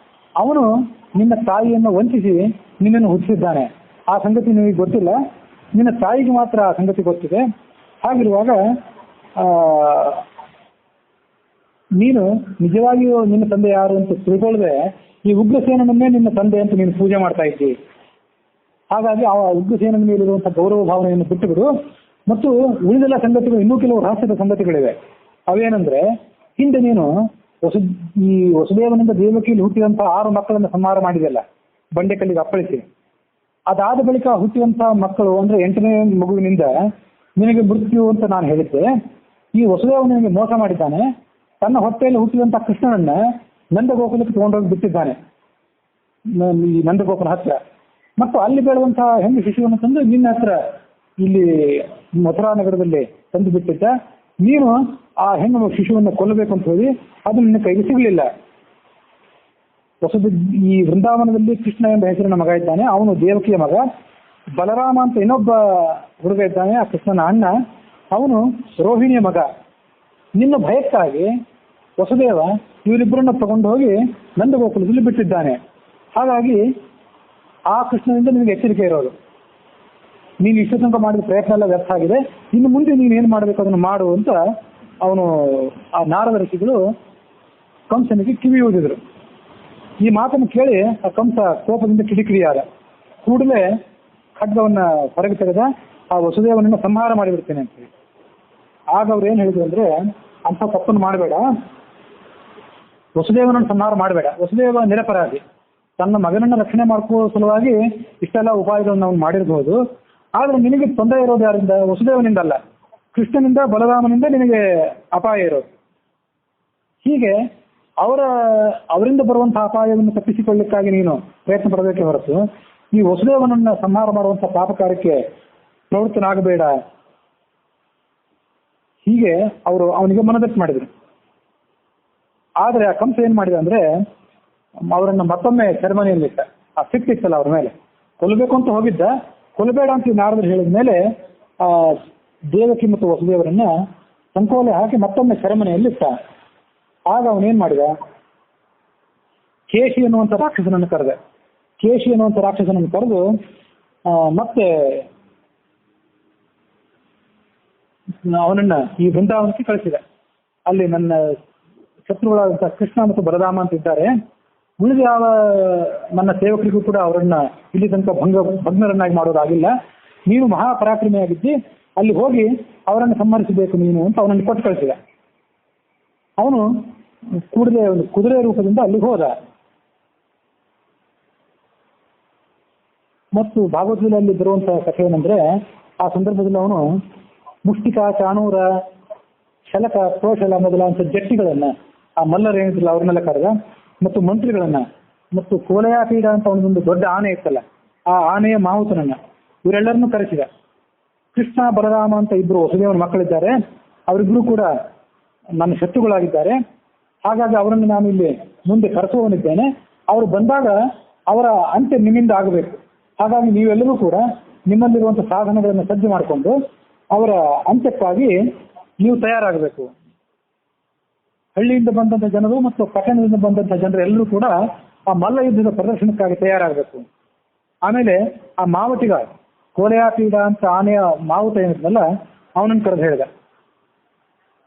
ಅವನು ನಿನ್ನ ತಾಯಿಯನ್ನು ವಂಚಿಸಿ ನಿನ್ನನ್ನು ಹುಟ್ಟಿಸಿದ್ದಾನೆ. ಆ ಸಂಗತಿ ನಿಮಗೆ ಗೊತ್ತಿಲ್ಲ, ನಿನ್ನ ತಾಯಿಗೆ ಮಾತ್ರ ಆ ಸಂಗತಿ ಗೊತ್ತಿದೆ. ಹಾಗಿರುವಾಗ ನೀನು ನಿಜವಾಗಿಯೂ ನಿನ್ನ ತಂದೆ ಯಾರು ಅಂತ ತಿಳ್ಕೊಳ್ಳದೆ ಈ ಉಗ್ರಸೇನನ್ನೇ ನಿನ್ನ ತಂದೆ ಅಂತ ನೀನು ಪೂಜೆ ಮಾಡ್ತಾ ಇದ್ದಿ. ಹಾಗಾಗಿ ಆ ಉಗ್ರಸೇನನ ಮೇಲಿರುವಂಥ ಗೌರವ ಭಾವನೆಯನ್ನು ಬಿಟ್ಟುಬಿಡು. ಮತ್ತು ಉಳಿದೆಲ್ಲ ಸಂಗತಿಗಳು, ಇನ್ನೂ ಕೆಲವು ರಹಸ್ಯದ ಸಂಗತಿಗಳಿವೆ. ಅವೇನಂದ್ರೆ, ಹಿಂದೆ ನೀನು ಈ ವಸುದೇವನಿಂದ ದೇವಕಿಯಲ್ಲಿ ಹುಟ್ಟಿದಂತಹ 6 ಮಕ್ಕಳನ್ನು ಸಂಹಾರ ಮಾಡಿದೆಯಲ್ಲ ಬಂಡೆಕಲ್ಲಿಗೆ ಅಪ್ಪಳಿಸಿ. ಅದಾದ ಬಳಿಕ ಹುಟ್ಟಿದಂತಹ ಮಕ್ಕಳು ಅಂದ್ರೆ 8ನೇ ಮಗುವಿನಿಂದ ನಿನಗೆ ಮೃತ್ಯು ಅಂತ ನಾನು ಹೇಳಿದ್ದೆ. ಈ ವಸುದೇವ ನಿನಗೆ ಮೋಸ ಮಾಡಿದ್ದಾನೆ. ತನ್ನ ಹೊಟ್ಟೆಯಲ್ಲಿ ಹುಟ್ಟಿದಂತಹ ಕೃಷ್ಣನನ್ನ ನಂದಗೋಕುಲಕ್ಕೆ ತಗೊಂಡೋಗಿ ಬಿಟ್ಟಿದ್ದಾನೆ, ಈ ನಂದಗೋಕುಲ ಹತ್ರ. ಮತ್ತು ಅಲ್ಲಿ ಬೆಳೆದಂತಹ ಹೆಣ್ಣು ಶಿಶುವನ್ನು ತಂದು ನಿನ್ನ ಹತ್ರ ಇಲ್ಲಿ ಮಥುರಾ ನಗರದಲ್ಲಿ ತಂದು ಬಿಟ್ಟಿದ್ದ. ನೀನು ಆ ಹೆಣ್ಣು ಶಿಶುವನ್ನು ಕೊಲ್ಲಬೇಕು ಅಂತ ಹೇಳಿ ಅದು ನಿನ್ನ ಕೈಗೆ ಸಿಗಲಿಲ್ಲ. ಈ ವೃಂದಾವನದಲ್ಲಿ ಕೃಷ್ಣ ಎಂಬ ಹೆಸರಿನ ಮಗ ಇದ್ದಾನೆ, ಅವನು ದೇವಕಿಯ ಮಗ. ಬಲರಾಮ ಅಂತ ಇನ್ನೊಬ್ಬ ಹುಡುಗ ಇದ್ದಾನೆ, ಆ ಕೃಷ್ಣನ ಅಣ್ಣ, ಅವನು ರೋಹಿಣಿಯ ಮಗ. ನಿನ್ನ ಭಯಕ್ಕಾಗಿ ವಸುದೇವ ಇವರಿಬ್ಬರನ್ನ ತಗೊಂಡು ಹೋಗಿ ನಂದಗೋಕುಲದಲ್ಲಿ ಬಿಟ್ಟಿದ್ದಾನೆ. ಹಾಗಾಗಿ ಆ ಕೃಷ್ಣನಿಂದ ನಿನಗೆ ಎಚ್ಚರಿಕೆ ಇರೋದು. ನೀನು ಇಷ್ಟು ತನಕ ಮಾಡಿದ ಪ್ರಯತ್ನ ಎಲ್ಲ ವ್ಯರ್ಥ ಆಗಿದೆ. ಇನ್ನು ಮುಂದೆ ನೀನು ಏನು ಮಾಡಬೇಕು ಅದನ್ನು ಮಾಡು ಅಂತ ಅವನು ಆ ನಾರದ ಋಷಿಗಳು ಕಂಸನಿಗೆ ಕಿವಿ ಊದಿದ್ರು. ಈ ಮಾತನ್ನು ಕೇಳಿ ಆ ಕಂಸ ಕೋಪದಿಂದ ಕಿಡಿಕಿಡಿಯಾದ. ಕೂಡಲೇ ಖಡ್ಗವನ್ನ ಹೊರಗೆ ತೆಗೆದ, ಆ ವಸುದೇವನನ್ನು ಸಂಹಾರ ಮಾಡಿಬಿಡ್ತೇನೆ ಅಂತ ಹೇಳಿ. ಆಗ ಅವ್ರು ಏನು ಹೇಳಿದ್ರು ಅಂದ್ರೆ, ಅಂಥ ತಪ್ಪನ್ನು ಮಾಡಬೇಡ, ವಸುದೇವನನ್ನು ಸಂಹಾರ ಮಾಡಬೇಡ. ವಸುದೇವ ನಿರಪರಾಧಿ. ತನ್ನ ಮಗನನ್ನು ರಕ್ಷಣೆ ಮಾಡ್ಕೊಳ್ಳೋ ಸಲುವಾಗಿ ಇಷ್ಟೆಲ್ಲ ಉಪಾಯಗಳನ್ನು ಅವನು ಮಾಡಿರಬಹುದು. ಆದ್ರೆ ನಿನಗೆ ತೊಂದರೆ ಇರೋದು ಯಾರಿಂದ? ವಸುದೇವನಿಂದಲ್ಲ, ಕೃಷ್ಣನಿಂದ, ಬಲರಾಮನಿಂದ ನಿನಗೆ ಅಪಾಯ ಇರೋದು. ಹೀಗೆ ಅವರಿಂದ ಬರುವಂತಹ ಅಪಾಯವನ್ನು ತಪ್ಪಿಸಿಕೊಳ್ಳಿಕ್ಕಾಗಿ ನೀನು ಪ್ರಯತ್ನ ಪಡಬೇಕೇ ಹೊರತು ಈ ವಸುದೇವನನ್ನ ಸಂಹಾರ ಮಾಡುವಂತಹ ಪಾಪ ಕಾರ್ಯಕ್ಕೆ ಪ್ರವೃತ್ತನಾಗಬೇಡ. ಹೀಗೆ ಅವರು ಅವನಿಗೆ ಮನದಟ್ಟು ಮಾಡಿದರು. ಆದರೆ ಆ ಕಂಸ ಏನು ಮಾಡಿದ ಅಂದರೆ ಅವರನ್ನು ಮತ್ತೊಮ್ಮೆ ಸೆರೆಮನಿಯಲ್ಲಿಟ್ಟ. ಆ ಸಿಟ್ಟಿತ್ತಲ್ಲ ಅವ್ರ ಮೇಲೆ, ಕೊಲ್ಲಬೇಕು ಅಂತ ಹೋಗಿದ್ದ, ಕೊಲ್ಲಬೇಡ ಅಂತ ನಾರದರು ಹೇಳಿದ ಮೇಲೆ ಆ ದೇವಕಿ ಮತ್ತು ವಸುದೇವರನ್ನ ಸಂಕೋಲೆ ಹಾಕಿ ಮತ್ತೊಮ್ಮೆ ಸೆರೆಮನೆಯಲ್ಲಿಟ್ಟ. ಆಗ ಅವನೇನು ಮಾಡಿದ, ಕೇಶಿ ಎನ್ನುವಂಥ ರಾಕ್ಷಸನನ್ನು ಕರೆದ. ಕೇಶಿ ಎನ್ನುವಂಥ ರಾಕ್ಷಸನನ್ನು ಕರೆದು ಮತ್ತೆ ಅವನನ್ನ ಈ ಬೃಂದಾವನಕ್ಕೆ ಕಳಿಸಿದ. ಅಲ್ಲಿ ನನ್ನ ಶತ್ರುಗಳಾದಂಥ ಕೃಷ್ಣ ಮತ್ತು ಬಲರಾಮ ಅಂತ ಇದ್ದಾರೆ, ಉಳಿದ ಯಾವ ನನ್ನ ಸೇವಕರಿಗೂ ಕೂಡ ಅವರನ್ನ ಇಲ್ಲಿ ತನಕ ಭಗ್ನರನ್ನಾಗಿ ಮಾಡೋದಾಗಿಲ್ಲ. ನೀನು ಮಹಾಪರಾಕ್ರಮಿಯಾಗಿದ್ದಿ, ಅಲ್ಲಿ ಹೋಗಿ ಅವರನ್ನು ಸಂಹರಿಸಬೇಕು ನೀನು ಅಂತ ಅವನನ್ನು ಕೊಟ್ಟು ಕಳಿಸಿದ. ಅವನು ಕೂಡಲೇ ಒಂದು ಕುದುರೆ ರೂಪದಿಂದ ಅಲ್ಲಿಗೆ ಹೋದ. ಮತ್ತು ಭಾಗವತದಲ್ಲಿ ಬರುವಂತಹ ಕಥೆ ಏನಂದ್ರೆ, ಆ ಸಂದರ್ಭದಲ್ಲಿ ಅವನು ಮುಷ್ಟಿಕ, ಚಾಣೂರ, ಶಲಕ, ಪ್ರೋಶಲ ಮೊದಲಾದಂಥ ಜಟ್ಟಿಗಳನ್ನ, ಆ ಮಲ್ಲರು ಏನಿದ್ರಲ್ಲ ಅವ್ರನ್ನೆಲ್ಲ ಕರೆದ, ಮತ್ತು ಮಂತ್ರಿಗಳನ್ನ, ಮತ್ತು ಕೋಲಯಾಪೀಡ ಅಂತ ಅವನದೊಂದು ದೊಡ್ಡ ಆನೆ ಇತ್ತಲ್ಲ, ಆ ಆನೆಯ ಮಾವುತನನ್ನ, ಇವರೆಲ್ಲರನ್ನೂ ಕರೆಸಿದ. ಕೃಷ್ಣ ಬಲರಾಮ ಅಂತ ಇಬ್ಬರು ವಸುದೇವನ ಮಕ್ಕಳಿದ್ದಾರೆ, ಅವರಿಬ್ಬರು ಕೂಡ ನನ್ನ ಶತ್ರುಗಳಾಗಿದ್ದಾರೆ. ಹಾಗಾಗಿ ಅವರನ್ನು ನಾನು ಇಲ್ಲಿ ಮುಂದೆ ಕರೆಸುವವನಿದ್ದೇನೆ. ಅವರು ಬಂದಾಗ ಅವರ ಅಂತ್ಯ ನಿಮ್ಮಿಂದ ಆಗಬೇಕು. ಹಾಗಾಗಿ ನೀವೆಲ್ಲರೂ ಕೂಡ ನಿಮ್ಮಲ್ಲಿರುವಂಥ ಸಾಧನಗಳನ್ನು ಸಜ್ಜು ಮಾಡಿಕೊಂಡು ಅವರ ಅಂತ್ಯಕ್ಕಾಗಿ ನೀವು ತಯಾರಾಗಬೇಕು. ಹಳ್ಳಿಯಿಂದ ಬಂದಂಥ ಜನರು ಮತ್ತು ಪಟ್ಟಣದಿಂದ ಬಂದಂಥ ಜನರು ಎಲ್ಲರೂ ಕೂಡ ಆ ಮಲ್ಲ ಯುದ್ಧದ ಪ್ರದರ್ಶನಕ್ಕಾಗಿ ತಯಾರಾಗಬೇಕು. ಆಮೇಲೆ ಆ ಮಾವಟಿಗ ಕೋಲೆಯಾಪೀಡ ಅಂತ ಆನೆಯ ಮಾವುತ ಏನಿದ್ನಲ್ಲ ಅವನನ್ನು ಕರೆದು ಹೇಳಿದ,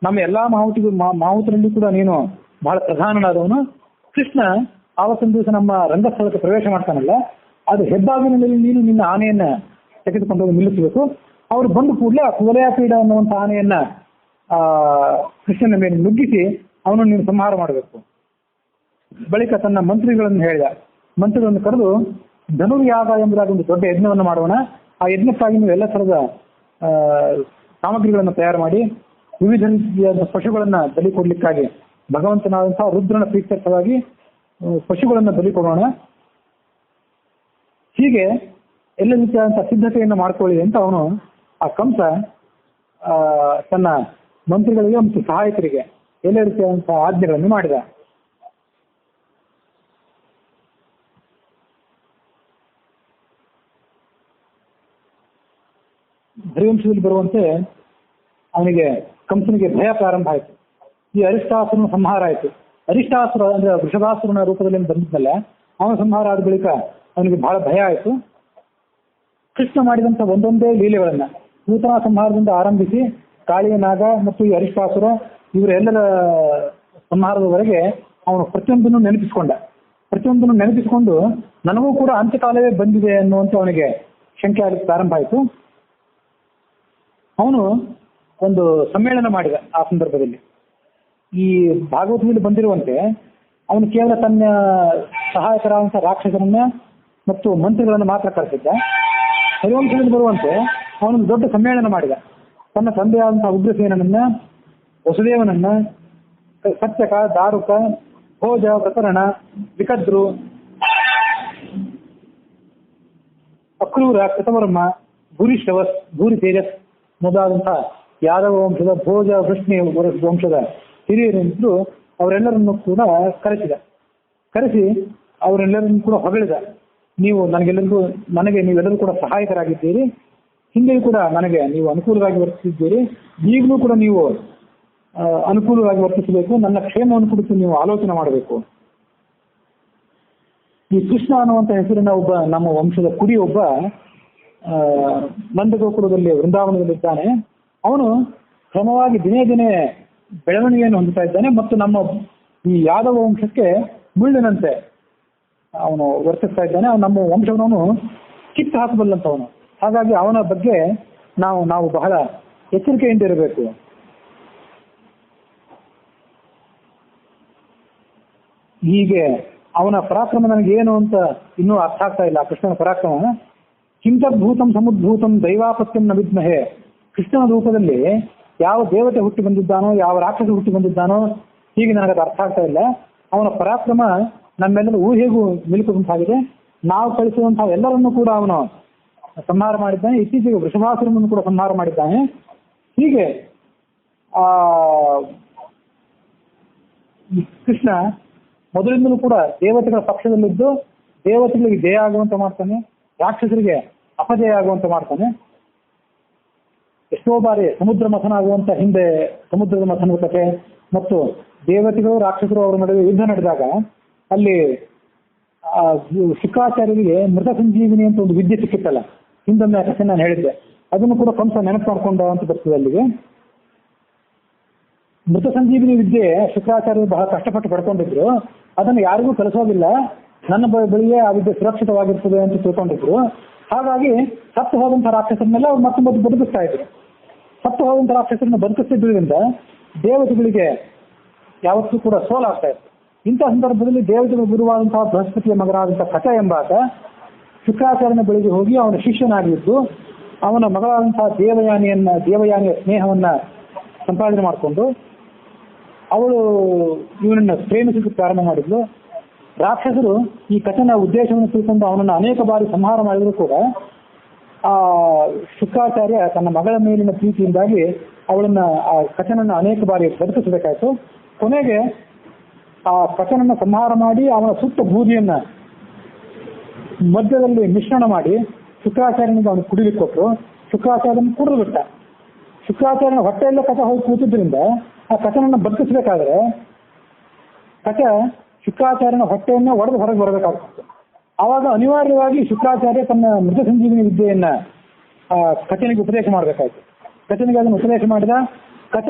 ನಮ್ಮ ಎಲ್ಲ ಮಾವುತರಲ್ಲಿ ಕೂಡ ನೀನು ಬಹಳ ಪ್ರಧಾನನಾದವನು. ಕೃಷ್ಣ ಆವತ್ತಿನ ದಿವಸ ನಮ್ಮ ರಂಗಸ್ಥಳಕ್ಕೆ ಪ್ರವೇಶ ಮಾಡ್ತಾನಲ್ಲ, ಅದು ಹೆಬ್ಬಾಗಿಲಿನಲ್ಲಿ ನೀನು ನಿನ್ನ ಆನೆಯನ್ನ ತೆಗೆದುಕೊಂಡು ಹೋಗಿ ನಿಲ್ಲಿಸಬೇಕು. ಅವರು ಬಂದ ಕೂಡಲೇ ಆ ಕೋಲೆಯಾಪೀಡ ಅನ್ನುವಂಥ ಆನೆಯನ್ನ ಕೃಷ್ಣನ ಮೇಲೆ ನುಗ್ಗಿಸಿ ಅವನನ್ನು ನೀನು ಸಂಹಾರ ಮಾಡಬೇಕು. ಬಳಿಕ ತನ್ನ ಮಂತ್ರಿಗಳನ್ನು ಹೇಳಿದ. ಮಂತ್ರಿಗಳನ್ನು ಕರೆದು ಧನುರ್ಯಾಗ ಎಂಬುದಾಗಿ ಒಂದು ದೊಡ್ಡ ಯಜ್ಞವನ್ನು ಮಾಡೋಣ. ಆ ಯಜ್ಞಕ್ಕಾಗಿ ನೀವು ಎಲ್ಲ ಥರದ ಸಾಮಗ್ರಿಗಳನ್ನು ತಯಾರು ಮಾಡಿ ವಿವಿಧ ರೀತಿಯ ಪಶುಗಳನ್ನು ಬಲಿ ಕೊಡ್ಲಿಕ್ಕಾಗಿ ಭಗವಂತನಾದಂತಹ ರುದ್ರನ ಪ್ರೀತ್ಯರ್ಥವಾಗಿ ಪಶುಗಳನ್ನು ಬಲಿ ಕೊಡೋಣ. ಹೀಗೆ ಎಲ್ಲ ರೀತಿಯಾದಂಥ ಸಿದ್ಧತೆಯನ್ನು ಮಾಡ್ಕೊಳ್ಳಿ ಅಂತ ಅವನು ಆ ಕಂಸ ತನ್ನ ಮಂತ್ರಿಗಳಿಗೆ ಮತ್ತು ಸಹಾಯಕರಿಗೆ ಎಲ್ಲ ರೀತಿಯಾದಂತಹ ಆಜ್ಞೆಗಳನ್ನು ಮಾಡಿದ. ಹರಿವಂಶದಲ್ಲಿ ಬರುವಂತೆ ಅವನಿಗೆ ಕಂಸನಿಗೆ ಭಯ ಪ್ರಾರಂಭ ಆಯಿತು. ಈ ಅರಿಷ್ಟಾಸುರನ ಸಂಹಾರ ಆಯಿತು. ಅರಿಷ್ಟಾಸುರ ಅಂದ್ರೆ ವೃಷಭಾಸುರನ ರೂಪದಲ್ಲಿ ಬಂದಿದ್ದಲ್ಲ, ಅವನ ಸಂಹಾರ ಆದ ಬಳಿಕ ಅವನಿಗೆ ಬಹಳ ಭಯ ಆಯಿತು. ಕೃಷ್ಣ ಮಾಡಿದಂಥ ಒಂದೊಂದೇ ಲೀಲೆಗಳನ್ನ ಪೂತನಾ ಸಂಹಾರದಿಂದ ಆರಂಭಿಸಿ ಕಾಳಿಯ ನಾಗ ಮತ್ತು ಈ ಅರಿಷ್ಟಾಸುರ ಇವರೆಲ್ಲರ ಸಂಹಾರದವರೆಗೆ ಅವನು ಪ್ರತಿಯೊಂದನ್ನು ನೆನಪಿಸಿಕೊಂಡು ನನಗೂ ಕೂಡ ಅಂತ್ಯಕಾಲವೇ ಬಂದಿದೆ ಅನ್ನುವಂಥ ಅವನಿಗೆ ಶಂಕೆ ಆಗಲಿಕ್ಕೆ ಪ್ರಾರಂಭ ಆಯಿತು. ಅವನು ಒಂದು ಸಮ್ಮೇಳನ ಮಾಡಿದ. ಆ ಸಂದರ್ಭದಲ್ಲಿ ಈ ಭಾಗವತದಲ್ಲಿ ಬಂದಿರುವಂತೆ ಅವನು ಕೇವಲ ತನ್ನ ಸಹಾಯಕರಾದಂಥ ರಾಕ್ಷಸರನ್ನ ಮತ್ತು ಮಂತ್ರಿಗಳನ್ನು ಮಾತ್ರ ಕರೆಸಿದ್ದ. ಹರಿವಂಶದಲ್ಲಿ ಬರುವಂತೆ ಅವನೊಂದು ದೊಡ್ಡ ಸಮ್ಮೇಳನ ಮಾಡಿದ. ತನ್ನ ತಂದೆಯಾದಂತಹ ಉಗ್ರಸೇನನನ್ನ, ವಸುದೇವನನ್ನ, ಸತ್ಯಕ, ದಾರುಕ, ಭೋಜ, ಪ್ರಕರಣ, ವಿಕದ್ರು, ಅಕ್ರೂರ, ಕೃತವರ್ಮ, ಭೂರಿಶ್ರವಸ್, ಭೂರಿ ತೇಜಸ್ ಮೊದಲಾದಂತಹ ಯಾದವ ವಂಶದ ಭೋಜ, ವೃಷ್ಣಿ ವಂಶದ ಹಿರಿಯರಿದ್ರು ಅವರೆಲ್ಲರನ್ನು ಕೂಡ ಕರೆಸಿ ಅವರೆಲ್ಲರನ್ನು ಕೂಡ ಹೊಗಳಿದ. ನೀವೆಲ್ಲರೂ ಕೂಡ ಸಹಾಯಕರಾಗಿದ್ದೀರಿ, ಹಿಂದೆಯೂ ಕೂಡ ನನಗೆ ನೀವು ಅನುಕೂಲವಾಗಿ ವರ್ತಿಸಿದ್ದೀರಿ, ಈಗಲೂ ಕೂಡ ನೀವು ಅನುಕೂಲವಾಗಿ ವರ್ತಿಸಬೇಕು, ನನ್ನ ಕ್ಷೇಮವನ್ನು ಕುರಿತು ನೀವು ಆಲೋಚನೆ ಮಾಡಬೇಕು. ಈ ಕೃಷ್ಣ ಅನ್ನುವಂಥ ಹೆಸರಿನ ಒಬ್ಬ ನಮ್ಮ ವಂಶದ ಕುಡಿ ಒಬ್ಬ ನಂದಗೋಕುಲದಲ್ಲಿ ವೃಂದಾವನದಲ್ಲಿದ್ದಾನೆ. ಅವನು ಕ್ರಮವಾಗಿ ದಿನೇ ದಿನೇ ಬೆಳವಣಿಗೆಯನ್ನು ಹೊಂದುತ್ತಾ ಇದ್ದಾನೆ ಮತ್ತು ನಮ್ಮ ಈ ಯಾದವ ವಂಶಕ್ಕೆ ಮುಳ್ಳಿನಂತೆ ಅವನು ವರ್ತಿಸ್ತಾ ಇದ್ದಾನೆ. ನಮ್ಮ ವಂಶವನವನು ಕಿತ್ತು ಹಾಕಬಲ್ಲಂಥವನು. ಹಾಗಾಗಿ ಅವನ ಬಗ್ಗೆ ನಾವು ಬಹಳ ಎಚ್ಚರಿಕೆಯಿಂದ ಇರಬೇಕು. ಹೀಗೆ ಅವನ ಪರಾಕ್ರಮ ನನಗೇನು ಅಂತ ಇನ್ನೂ ಅರ್ಥ ಆಗ್ತಾ ಇಲ್ಲ. ಕೃಷ್ಣನ ಪರಾಕ್ರಮ ಕಿಂತದ್ಭೂತಂ ಸಮುದ್ಭೂತಂ ದೈವಾಪತ್ಯಂ ನ ವಿದ್ಮಹೆ. ಕೃಷ್ಣನ ರೂಪದಲ್ಲಿ ಯಾವ ದೇವತೆ ಹುಟ್ಟಿ ಬಂದಿದ್ದಾನೋ, ಯಾವ ರಾಕ್ಷಸ ಹುಟ್ಟಿ ಬಂದಿದ್ದಾನೋ, ಹೀಗೆ ನನಗದು ಅರ್ಥ ಆಗ್ತಾ ಇಲ್ಲ. ಅವನ ಪರಾಕ್ರಮ ನಮ್ಮೆಲ್ಲರೂ ಊಹೆಗೂ ನಿಲುಕುವಂತಾಗಿದೆ. ನಾವು ಕಳಿಸುವಂತಹ ಎಲ್ಲರನ್ನೂ ಕೂಡ ಅವನು ಸಂಹಾರ ಮಾಡಿದ್ದಾನೆ. ಇತ್ತೀಚೆಗೆ ವೃಷಭಾಸುರನನ್ನು ಕೂಡ ಸಂಹಾರ ಮಾಡಿದ್ದಾನೆ. ಹೀಗೆ ಕೃಷ್ಣ ಮೊದಲಿಂದಲೂ ಕೂಡ ದೇವತೆಗಳ ಪಕ್ಷದಲ್ಲಿದ್ದು ದೇವತೆಗಳಿಗೆ ಜಯ ಆಗುವಂತ ಮಾಡ್ತಾನೆ, ರಾಕ್ಷಸರಿಗೆ ಅಪಜಯ ಆಗುವಂತ ಮಾಡ್ತಾನೆ. ಎಷ್ಟೋ ಬಾರಿ ಸಮುದ್ರ ಮಥನ ಆಗುವಂತ ಹಿಂದೆ ಸಮುದ್ರದ ಮಥನದ ಕಥೆ ಮತ್ತು ದೇವತೆಗಳು ರಾಕ್ಷಸರು ಅವರ ನಡುವೆ ಯುದ್ಧ ನಡೆದಾಗ ಅಲ್ಲಿ ಶುಕ್ರಾಚಾರ್ಯರಿಗೆ ಮೃತ ಸಂಜೀವಿನಿ ಅಂತ ಒಂದು ವಿದ್ಯೆ ಸಿಕ್ಕಿತ್ತಲ್ಲ, ಹಿಂದೊಮ್ಮೆ ಆ ಕಥೆ ನಾನು ಹೇಳಿದ್ದೆ. ಅದನ್ನು ಕೂಡ ಕಂಸ ನೆನಪು ಮಾಡ್ಕೊಂಡ ಅಂತ ಬರ್ತದೆ ಅಲ್ಲಿಗೆ. ಮೃತ ಸಂಜೀವಿನಿ ವಿದ್ಯೆ ಶುಕ್ರಾಚಾರ್ಯರು ಬಹಳ ಕಷ್ಟಪಟ್ಟು ಪಡ್ಕೊಂಡಿದ್ರು. ಅದನ್ನು ಯಾರಿಗೂ ಕಲಿಸೋದಿಲ್ಲ, ನನ್ನ ಬಳಿಯೇ ಆ ವಿದ್ಯೆ ಸುರಕ್ಷಿತವಾಗಿರ್ತದೆ ಅಂತ ತಿಳ್ಕೊಂಡಿದ್ರು. ಹಾಗಾಗಿ ಸತ್ತು ಹೋದಂಥ ರಾಕ್ಷಸರನ್ನೆಲ್ಲ ಅವ್ರು ಮತ್ತೆ ಬದುಕಿಸ್ತಾ ಇದ್ರು. ಸತ್ತು ಹೋದಂಥ ರಾಕ್ಷಸರನ್ನ ಬದುಕಿಸ್ತಿದ್ರಿಂದ ದೇವತೆಗಳಿಗೆ ಯಾವತ್ತೂ ಕೂಡ ಸೋಲಾಗ್ತಾ ಇತ್ತು. ಇಂಥ ಸಂದರ್ಭದಲ್ಲಿ ದೇವತೆಗಳ ಗುರುವಾದಂತಹ ಬೃಹಸ್ಪತಿಯ ಮಗನಾದಂತಹ ಕಟ ಎಂಬಾತ ಶುಕ್ರಾಚಾರ್ಯನ ಬಳಿಗೆ ಹೋಗಿ ಅವನ ಶಿಷ್ಯನಾಗಿದ್ದು ಅವನ ಮಗಳಾದಂತಹ ದೇವಯಾನಿಯ ಸ್ನೇಹವನ್ನ ಸಂಪಾದನೆ ಮಾಡಿಕೊಂಡು ಅವಳು ಇವನನ್ನ ಪ್ರೇಮಿಸಲಿಕ್ಕೆ ಪ್ರಾರಂಭ ಮಾಡಿದ್ಲು. ರಾಕ್ಷಸರು ಈ ಕಥನ ಉದ್ದೇಶವನ್ನು ತಿಳ್ಕೊಂಡು ಅವನನ್ನು ಅನೇಕ ಬಾರಿ ಸಂಹಾರ ಮಾಡಿದ್ರು ಕೂಡ ಆ ಶುಕ್ರಾಚಾರ್ಯ ತನ್ನ ಮಗಳ ಮೇಲಿನ ಪ್ರೀತಿಯಿಂದಾಗಿ ಅವಳನ್ನ ಆ ಕಥನನ್ನ ಅನೇಕ ಬಾರಿ ಬದುಕಿಸಬೇಕಾಯ್ತು. ಕೊನೆಗೆ ಆ ಕಥನನ್ನ ಸಂಹಾರ ಮಾಡಿ ಅವನ ಸುತ್ತ ಬೂದಿಯನ್ನ ಮಧ್ಯದಲ್ಲಿ ಮಿಶ್ರಣ ಮಾಡಿ ಶುಕ್ರಾಚಾರ್ಯನಿಗೆ ಅವನು ಕುಡಿಲಿಕ್ಕೆ ಕೊಟ್ಟರು. ಶುಕ್ರಾಚಾರ್ಯನ ಕುಡಿದು ಬಿಟ್ಟ. ಶುಕ್ರಾಚಾರ್ಯನ ಹೊಟ್ಟೆಯಲ್ಲೇ ಕಥ ಹೋಗಿ ಕೂತಿದ್ರಿಂದ ಆ ಕಥನನ್ನ ಬದುಕಿಸ್ಬೇಕಾದ್ರೆ ಕಥ ಶುಕ್ರಾಚಾರ್ಯನ ಹೊಟ್ಟೆಯನ್ನ ಒಡೆದು ಹೊರಗೆ ಬರಬೇಕಾಗ್ತಿತ್ತು. ಆವಾಗ ಅನಿವಾರ್ಯವಾಗಿ ಶುಕ್ರಾಚಾರ್ಯ ತನ್ನ ಮೃತ ಸಂಜೀವಿನಿ ವಿದ್ಯೆಯನ್ನ ಕಥನಿಗೆ ಉಪದೇಶ ಮಾಡಬೇಕಾಯ್ತು. ಕಥನಿಗೆ ಅದನ್ನು ಉಪದೇಶ ಮಾಡಿದ. ಕಥ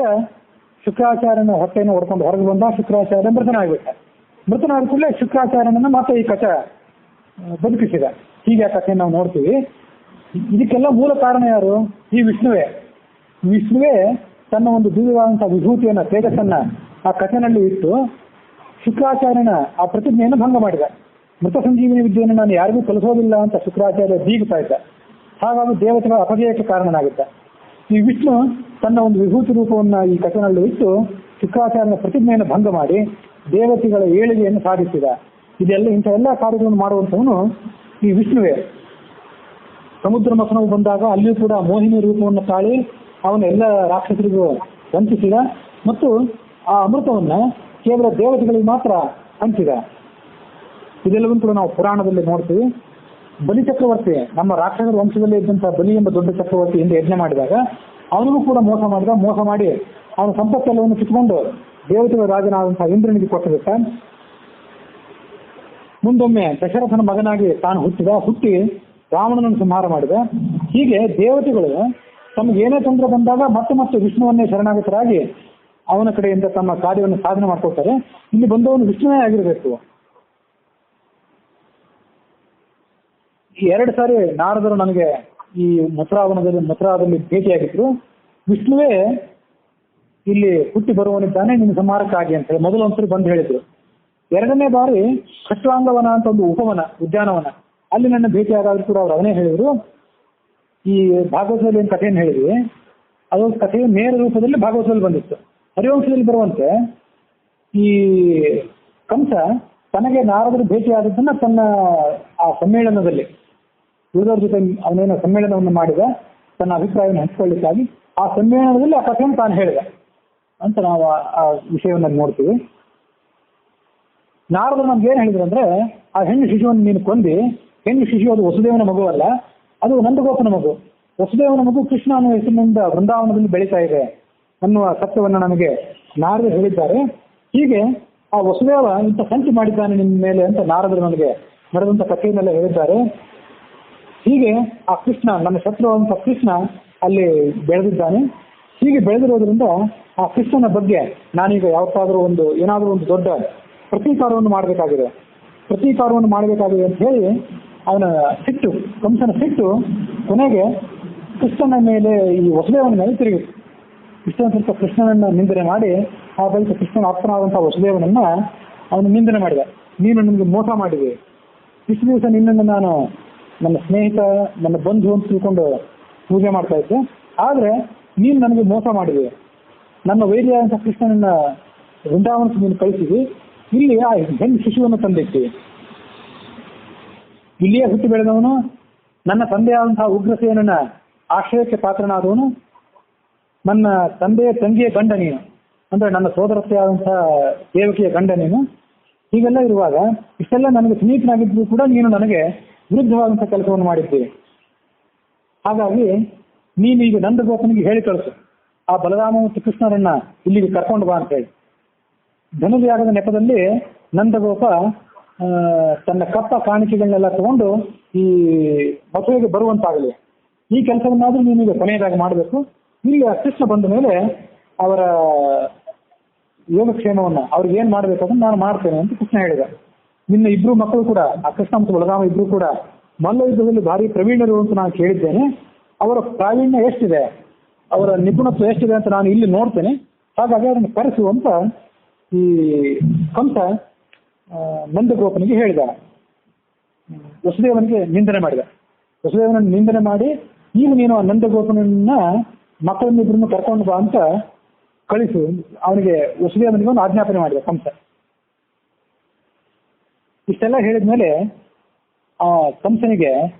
ಶುಕ್ರಾಚಾರ್ಯನ ಹೊಟ್ಟೆಯನ್ನು ಹೊಡ್ಕೊಂಡು ಹೊರಗೆ ಬಂದ. ಶುಕ್ರಾಚಾರ್ಯ ಮೃತನಾಗ್ಬಿಟ್ಟ. ಮೃತನಾದ ಕೂಡಲೇ ಶುಕ್ರಾಚಾರ್ಯನನ್ನ ಮತ್ತೆ ಈ ಕಥ ಬದುಕಿಸಿದ. ಹೀಗೆ ಆ ಕಥೆಯನ್ನು ನಾವು ನೋಡ್ತೀವಿ. ಇದಕ್ಕೆಲ್ಲ ಮೂಲ ಕಾರಣ ಯಾರು? ಈ ವಿಷ್ಣುವೇ. ವಿಷ್ಣುವೇ ತನ್ನ ಒಂದು ದಿವ್ಯವಾದಂತಹ ವಿಭೂತಿಯನ್ನ ತೇಜಸ್ಸನ್ನ ಆ ಕಥೆನಲ್ಲಿ ಇಟ್ಟು ಶುಕ್ರಾಚಾರ್ಯನ ಆ ಪ್ರತಿಜ್ಞೆಯನ್ನು ಭಂಗ ಮಾಡಿದ. ಮೃತ ಸಂಜೀವಿನಿ ವಿದ್ಯೆಯನ್ನು ನಾನು ಯಾರಿಗೂ ಕಲಿಸೋದಿಲ್ಲ ಅಂತ ಶುಕ್ರಾಚಾರ್ಯ ಬೀಗುತ್ತಾ ಇದ್ದ. ಹಾಗಾಗಿ ದೇವತೆಗಳ ಅಪಜಯಕ್ಕೆ ಕಾರಣನಾಗಿದ್ದ. ಈ ವಿಷ್ಣು ತನ್ನ ಒಂದು ವಿಭೂತಿ ರೂಪವನ್ನ ಈ ಕಥೆನಲ್ಲಿ ಇಟ್ಟು ಶುಕ್ರಾಚಾರ್ಯನ ಪ್ರತಿಜ್ಞೆಯನ್ನು ಭಂಗ ಮಾಡಿ ದೇವತೆಗಳ ಏಳಿಗೆಯನ್ನು ಸಾಧಿಸಿದ. ಇಂಥ ಎಲ್ಲ ಕಾರ್ಯಗಳನ್ನು ಮಾಡುವಂಥವನು ಈ ವಿಷ್ಣುವೇ. ಸಮುದ್ರ ಮಥನವು ಬಂದಾಗ ಅಲ್ಲಿಯೂ ಕೂಡ ಮೋಹಿನಿ ರೂಪವನ್ನು ತಾಳಿ ಅವನ ಎಲ್ಲ ರಾಕ್ಷಸರಿಗೂ ವಂಚಿಸಿದ ಮತ್ತು ಆ ಅಮೃತವನ್ನ ಕೇವಲ ದೇವತೆಗಳಿಗೆ ಮಾತ್ರ ಹಂಚಿದ. ಇದೆಲ್ಲವೂ ಕೂಡ ನಾವು ಪುರಾಣದಲ್ಲಿ ನೋಡ್ತೀವಿ. ಬಲಿ ಚಕ್ರವರ್ತಿ, ನಮ್ಮ ರಾಕ್ಷಸರ ವಂಶದಲ್ಲಿ ಇದ್ದಂತಹ ಬಲಿ ಎಂಬ ದೊಡ್ಡ ಚಕ್ರವರ್ತಿ ಹಿಂದೆ ಯಜ್ಞ ಮಾಡಿದಾಗ ಅವನಿಗೂ ಕೂಡ ಮೋಸ ಮಾಡಿ ಅವನ ಸಂಪತ್ತೆಲ್ಲವನ್ನು ಕಿತ್ಕೊಂಡು ದೇವತೆಗಳ ರಾಜನಾದಂತಹ ಇಂದ್ರನಿಗೆ ಕೊಟ್ಟಿರುತ್ತ. ಮುಂದೊಮ್ಮೆ ದಶರಥನ ಮಗನಾಗಿ ತಾನು ಹುಟ್ಟಿ ರಾವಣನನ್ನು ಸಂಹಾರ ಮಾಡಿದ. ಹೀಗೆ ದೇವತೆಗಳು ತಮಗೆ ಏನೇ ತೊಂದರೆ ಬಂದಾಗ ಮತ್ತೆ ವಿಷ್ಣುವನ್ನೇ ಶರಣಾಗತರಾಗಿ ಅವನ ಕಡೆಯಿಂದ ತಮ್ಮ ಕಾರ್ಯವನ್ನು ಸಾಧನೆ ಮಾಡ್ಕೊಳ್ತಾರೆ. ಇಲ್ಲಿ ಬಂದವನು ವಿಷ್ಣುವೇ ಆಗಿರಬೇಕು. 2 ಸಾರಿ ನಾರದರು ನನಗೆ ಈ ಮಥುರಾದಲ್ಲಿ ಭೇಟಿಯಾಗಿದ್ರು. ವಿಷ್ಣುವೇ ಇಲ್ಲಿ ಹುಟ್ಟಿ ಬರುವವನಿದ್ದಾನೆ ನಿನ್ನ ಸಂಹಾರಕ್ಕಾಗಿ ಅಂತ ಹೇಳಿ ಮೊದಲು ಒಂದ್ಸರಿ ಬಂದು ಹೇಳಿದ್ರು. 2ನೇ ಬಾರಿ ಖಟ್ವಾಂಗವನ ಅಂತ ಒಂದು ಉದ್ಯಾನವನ ಅಲ್ಲಿ ನನ್ನ ಭೇಟಿಯಾಗಾದ್ರೂ ಕೂಡ ಅವ್ರು ಅವನೇ ಹೇಳಿದ್ರು. ಈ ಭಾಗವತದಲ್ಲಿ ಒಂದು ಕಥೆಯನ್ನು ಹೇಳಿದ್ವಿ. ಅದೊಂದು ಕಥೆಯು ನೇರ ರೂಪದಲ್ಲಿ ಭಾಗವತದಲ್ಲಿ ಬಂದಿತ್ತು. ಹರಿವಂಶದಲ್ಲಿ ಬರುವಂತೆ ಈ ಕಂಸ ತನಗೆ ನಾರದರು ಭೇಟಿಯಾದದ್ದನ್ನ ತನ್ನ ಆ ಸಮ್ಮೇಳನದಲ್ಲಿ ಉಳಿದವ್ರ ಜೊತೆ ಅವನೇನೋ ಸಮ್ಮೇಳನವನ್ನು ಮಾಡಿದ ತನ್ನ ಅಭಿಪ್ರಾಯವನ್ನು ಹಂಚಿಕೊಳ್ಳಿಕ್ಕಾಗಿ ಆ ಸಮ್ಮೇಳನದಲ್ಲಿ ಆ ಕಥೆಯನ್ನು ತಾನು ಹೇಳಿದ ಅಂತ ನಾವು ಆ ವಿಷಯವನ್ನು ನೋಡ್ತೀವಿ. ನಾರದರು ನಮ್ಗೆ ಏನ್ ಹೇಳಿದ್ರು ಅಂದ್ರೆ, ಆ ಹೆಣ್ಣು ಶಿಶುವನ್ನು ನೀನು ಕೊಂದಿ, ಹೆಣ್ಣು ಶಿಶು ಅದು ವಸುದೇವನ ಮಗುವಲ್ಲ, ಅದು ನಂದಗೋಪನ ಮಗು. ವಸುದೇವನ ಮಗು ಕೃಷ್ಣ ಅನ್ನುವ ಹೆಸರಿನಿಂದ ವೃಂದಾವನದಲ್ಲಿ ಬೆಳೀತಾ ಇದೆ ಅನ್ನುವ ಸತ್ಯವನ್ನು ನಮಗೆ ನಾರದರು ಹೇಳಿದ್ದಾರೆ. ಹೀಗೆ ಆ ವಸುದೇವ ಇಂಥ ಸಂಚು ಮಾಡಿದ್ದಾನೆ ನಿಮ್ಮ ಮೇಲೆ ಅಂತ ನಾರದರು ನನಗೆ ನಡೆದಂತ ಕಥೆಯನ್ನೆಲ್ಲ ಹೇಳಿದ್ದಾರೆ. ಹೀಗೆ ಆ ಕೃಷ್ಣ, ನನ್ನ ಶತ್ರು ಅಂತ ಕೃಷ್ಣ ಅಲ್ಲಿ ಬೆಳೆದಿದ್ದಾನೆ. ಹೀಗೆ ಬೆಳೆದಿರೋದ್ರಿಂದ ಆ ಕೃಷ್ಣನ ಬಗ್ಗೆ ನಾನೀಗ ಏನಾದರೂ ಒಂದು ದೊಡ್ಡ ಪ್ರತೀಕಾರವನ್ನು ಮಾಡಬೇಕಾಗಿದೆ ಅಂತ ಹೇಳಿ ಅವನ ಸಿಟ್ಟು, ಕಂಸನ ಸಿಟ್ಟು ಕೊನೆಗೆ ಕೃಷ್ಣನ ಮೇಲೆ, ಈ ವಸುದೇವನ ಮೇಲೆ ತಿರುಗಿತು. ಕೃಷ್ಣನನ್ನ ನಿಂದನೆ ಮಾಡಿ ಆ ಬಳಿಕ ಕೃಷ್ಣನ ಆಪ್ತನಾದಂತಹ ವಸುದೇವನನ್ನ ಅವನು ನಿಂದನೆ ಮಾಡಿದ. ನೀನು ನನಗೆ ಮೋಸ ಮಾಡಿದೆ. ಇಷ್ಟು ದಿವಸ ನಿನ್ನನ್ನು ನಾನು ನನ್ನ ಸ್ನೇಹಿತ, ನನ್ನ ಬಂಧು ಅಂತ ತಿಳ್ಕೊಂಡು ಪೂಜೆ ಮಾಡ್ತಾ ಇದ್ದೆ. ಆದ್ರೆ ನೀನು ನನಗೆ ಮೋಸ ಮಾಡಿದೆ. ನನ್ನ ವೈರಿಯಾದಂತಹ ಕೃಷ್ಣನನ್ನ ವೃಂದಾವನಕ್ಕೆ ನೀನು ಕಳಿಸಿದಿ. ಇಲ್ಲಿ ಆ ಹೆಣ್ಣು ಶಿಶುವನ್ನು ತಂದಿಟ್ಟಿ. ಇಲ್ಲಿಯೇ ಹುಟ್ಟಿ ಬೆಳೆದವನು, ನನ್ನ ತಂದೆಯಾದಂತಹ ಉಗ್ರಸೇನನ ಆಶ್ರಯಕ್ಕೆ ಪಾತ್ರನಾದವನು, ನನ್ನ ತಂದೆಯ ತಂಗಿಯ ಗಂಡ ನೀನು. ಅಂದ್ರೆ ನನ್ನ ಸೋದರತೆ ಆದಂತಹ ದೇವಕಿಯ ಗಂಡ ನೀನು. ಹೀಗೆಲ್ಲ ಇರುವಾಗ ಇಷ್ಟೆಲ್ಲ ನನಗೆ ಸಮೀಪನಾಗಿದ್ದು ಕೂಡ ನೀನು ನನಗೆ ವಿರುದ್ಧವಾದಂತಹ ಕೆಲಸವನ್ನು ಮಾಡಿದ್ದೀವಿ. ಹಾಗಾಗಿ ನೀನು ಈಗ ನಂದಗೋಪನಿಗೆ ಹೇಳಿ ಕಳಿಸು, ಆ ಬಲರಾಮ ಮತ್ತು ಕೃಷ್ಣರನ್ನ ಇಲ್ಲಿಗೆ ಕರ್ಕೊಂಡು ಬಾ ಅಂತ ಹೇಳಿ. ಧನುರ್ಯಾಗದ ನೆಪದಲ್ಲಿ ನಂದಗೋಪ ತನ್ನ ಕಪ್ಪ ಕಾಣಿಕೆಗಳನ್ನೆಲ್ಲ ತಗೊಂಡು ಈ ಮದುವೆಗೆ ಬರುವಂತಾಗಲಿ. ಈ ಕೆಲಸವನ್ನಾದ್ರೂ ನೀನೀಗ ಕೊನೆಯದಾಗಿ ಮಾಡಬೇಕು. ಇಲ್ಲಿ ಕೃಷ್ಣ ಬಂದ ಮೇಲೆ ಅವರ ಯೋಗಕ್ಷೇಮವನ್ನ ಅವ್ರಿಗೆ ಏನ್ ಮಾಡ್ಬೇಕು ಅದನ್ನ ನಾನು ಮಾಡ್ತೇನೆ ಅಂತ ಕೃಷ್ಣ ಹೇಳಿದ. ನಿನ್ನ ಇಬ್ರು ಮಕ್ಕಳು ಕೂಡ, ಆ ಕೃಷ್ಣ ಮತ್ತು ಬಲರಾಮ ಇಬ್ರು ಕೂಡ ಮಲ್ಲ ಯುದ್ಧದಲ್ಲಿ ಭಾರಿ ಪ್ರವೀಣರು ಅಂತ ನಾನು ಕೇಳಿದ್ದೇನೆ. ಅವರ ಪ್ರಾವೀಣ್ಯ ಎಷ್ಟಿದೆ, ಅವರ ನಿಪುಣತ್ವ ಎಷ್ಟಿದೆ ಅಂತ ನಾನು ಇಲ್ಲಿ ನೋಡ್ತೇನೆ. ಹಾಗಾಗಿ ಅದನ್ನು ಕರೆಸು ಅಂತ ಈ ಕಂಸ ನಂದಗೋಪನಿಗೆ ಹೇಳಿದ. ವಸುದೇವನಿಗೆ ನಿಂದನೆ ಮಾಡಿದ. ವಸುದೇವನನ್ನು ನಿಂದನೆ ಮಾಡಿ ಈಗ ನೀನು ಆ ನಂದಗೋಪನನ್ನ ಮಕ್ಕಳನ್ನಿಬ್ರನ್ನು ಕರ್ಕೊಂಡು ಬಾ ಅಂತ ಕಳಿಸು ಅವನಿಗೆ ವಸುದೇವನಿಗೆ ಒಂದು ಆಜ್ಞಾಪನೆ ಮಾಡಿದ ಕಂಸ. ಇಷ್ಟೆಲ್ಲ ಹೇಳಿದ್ಮೇಲೆ ಆ ಕಂಸನಿಗೆ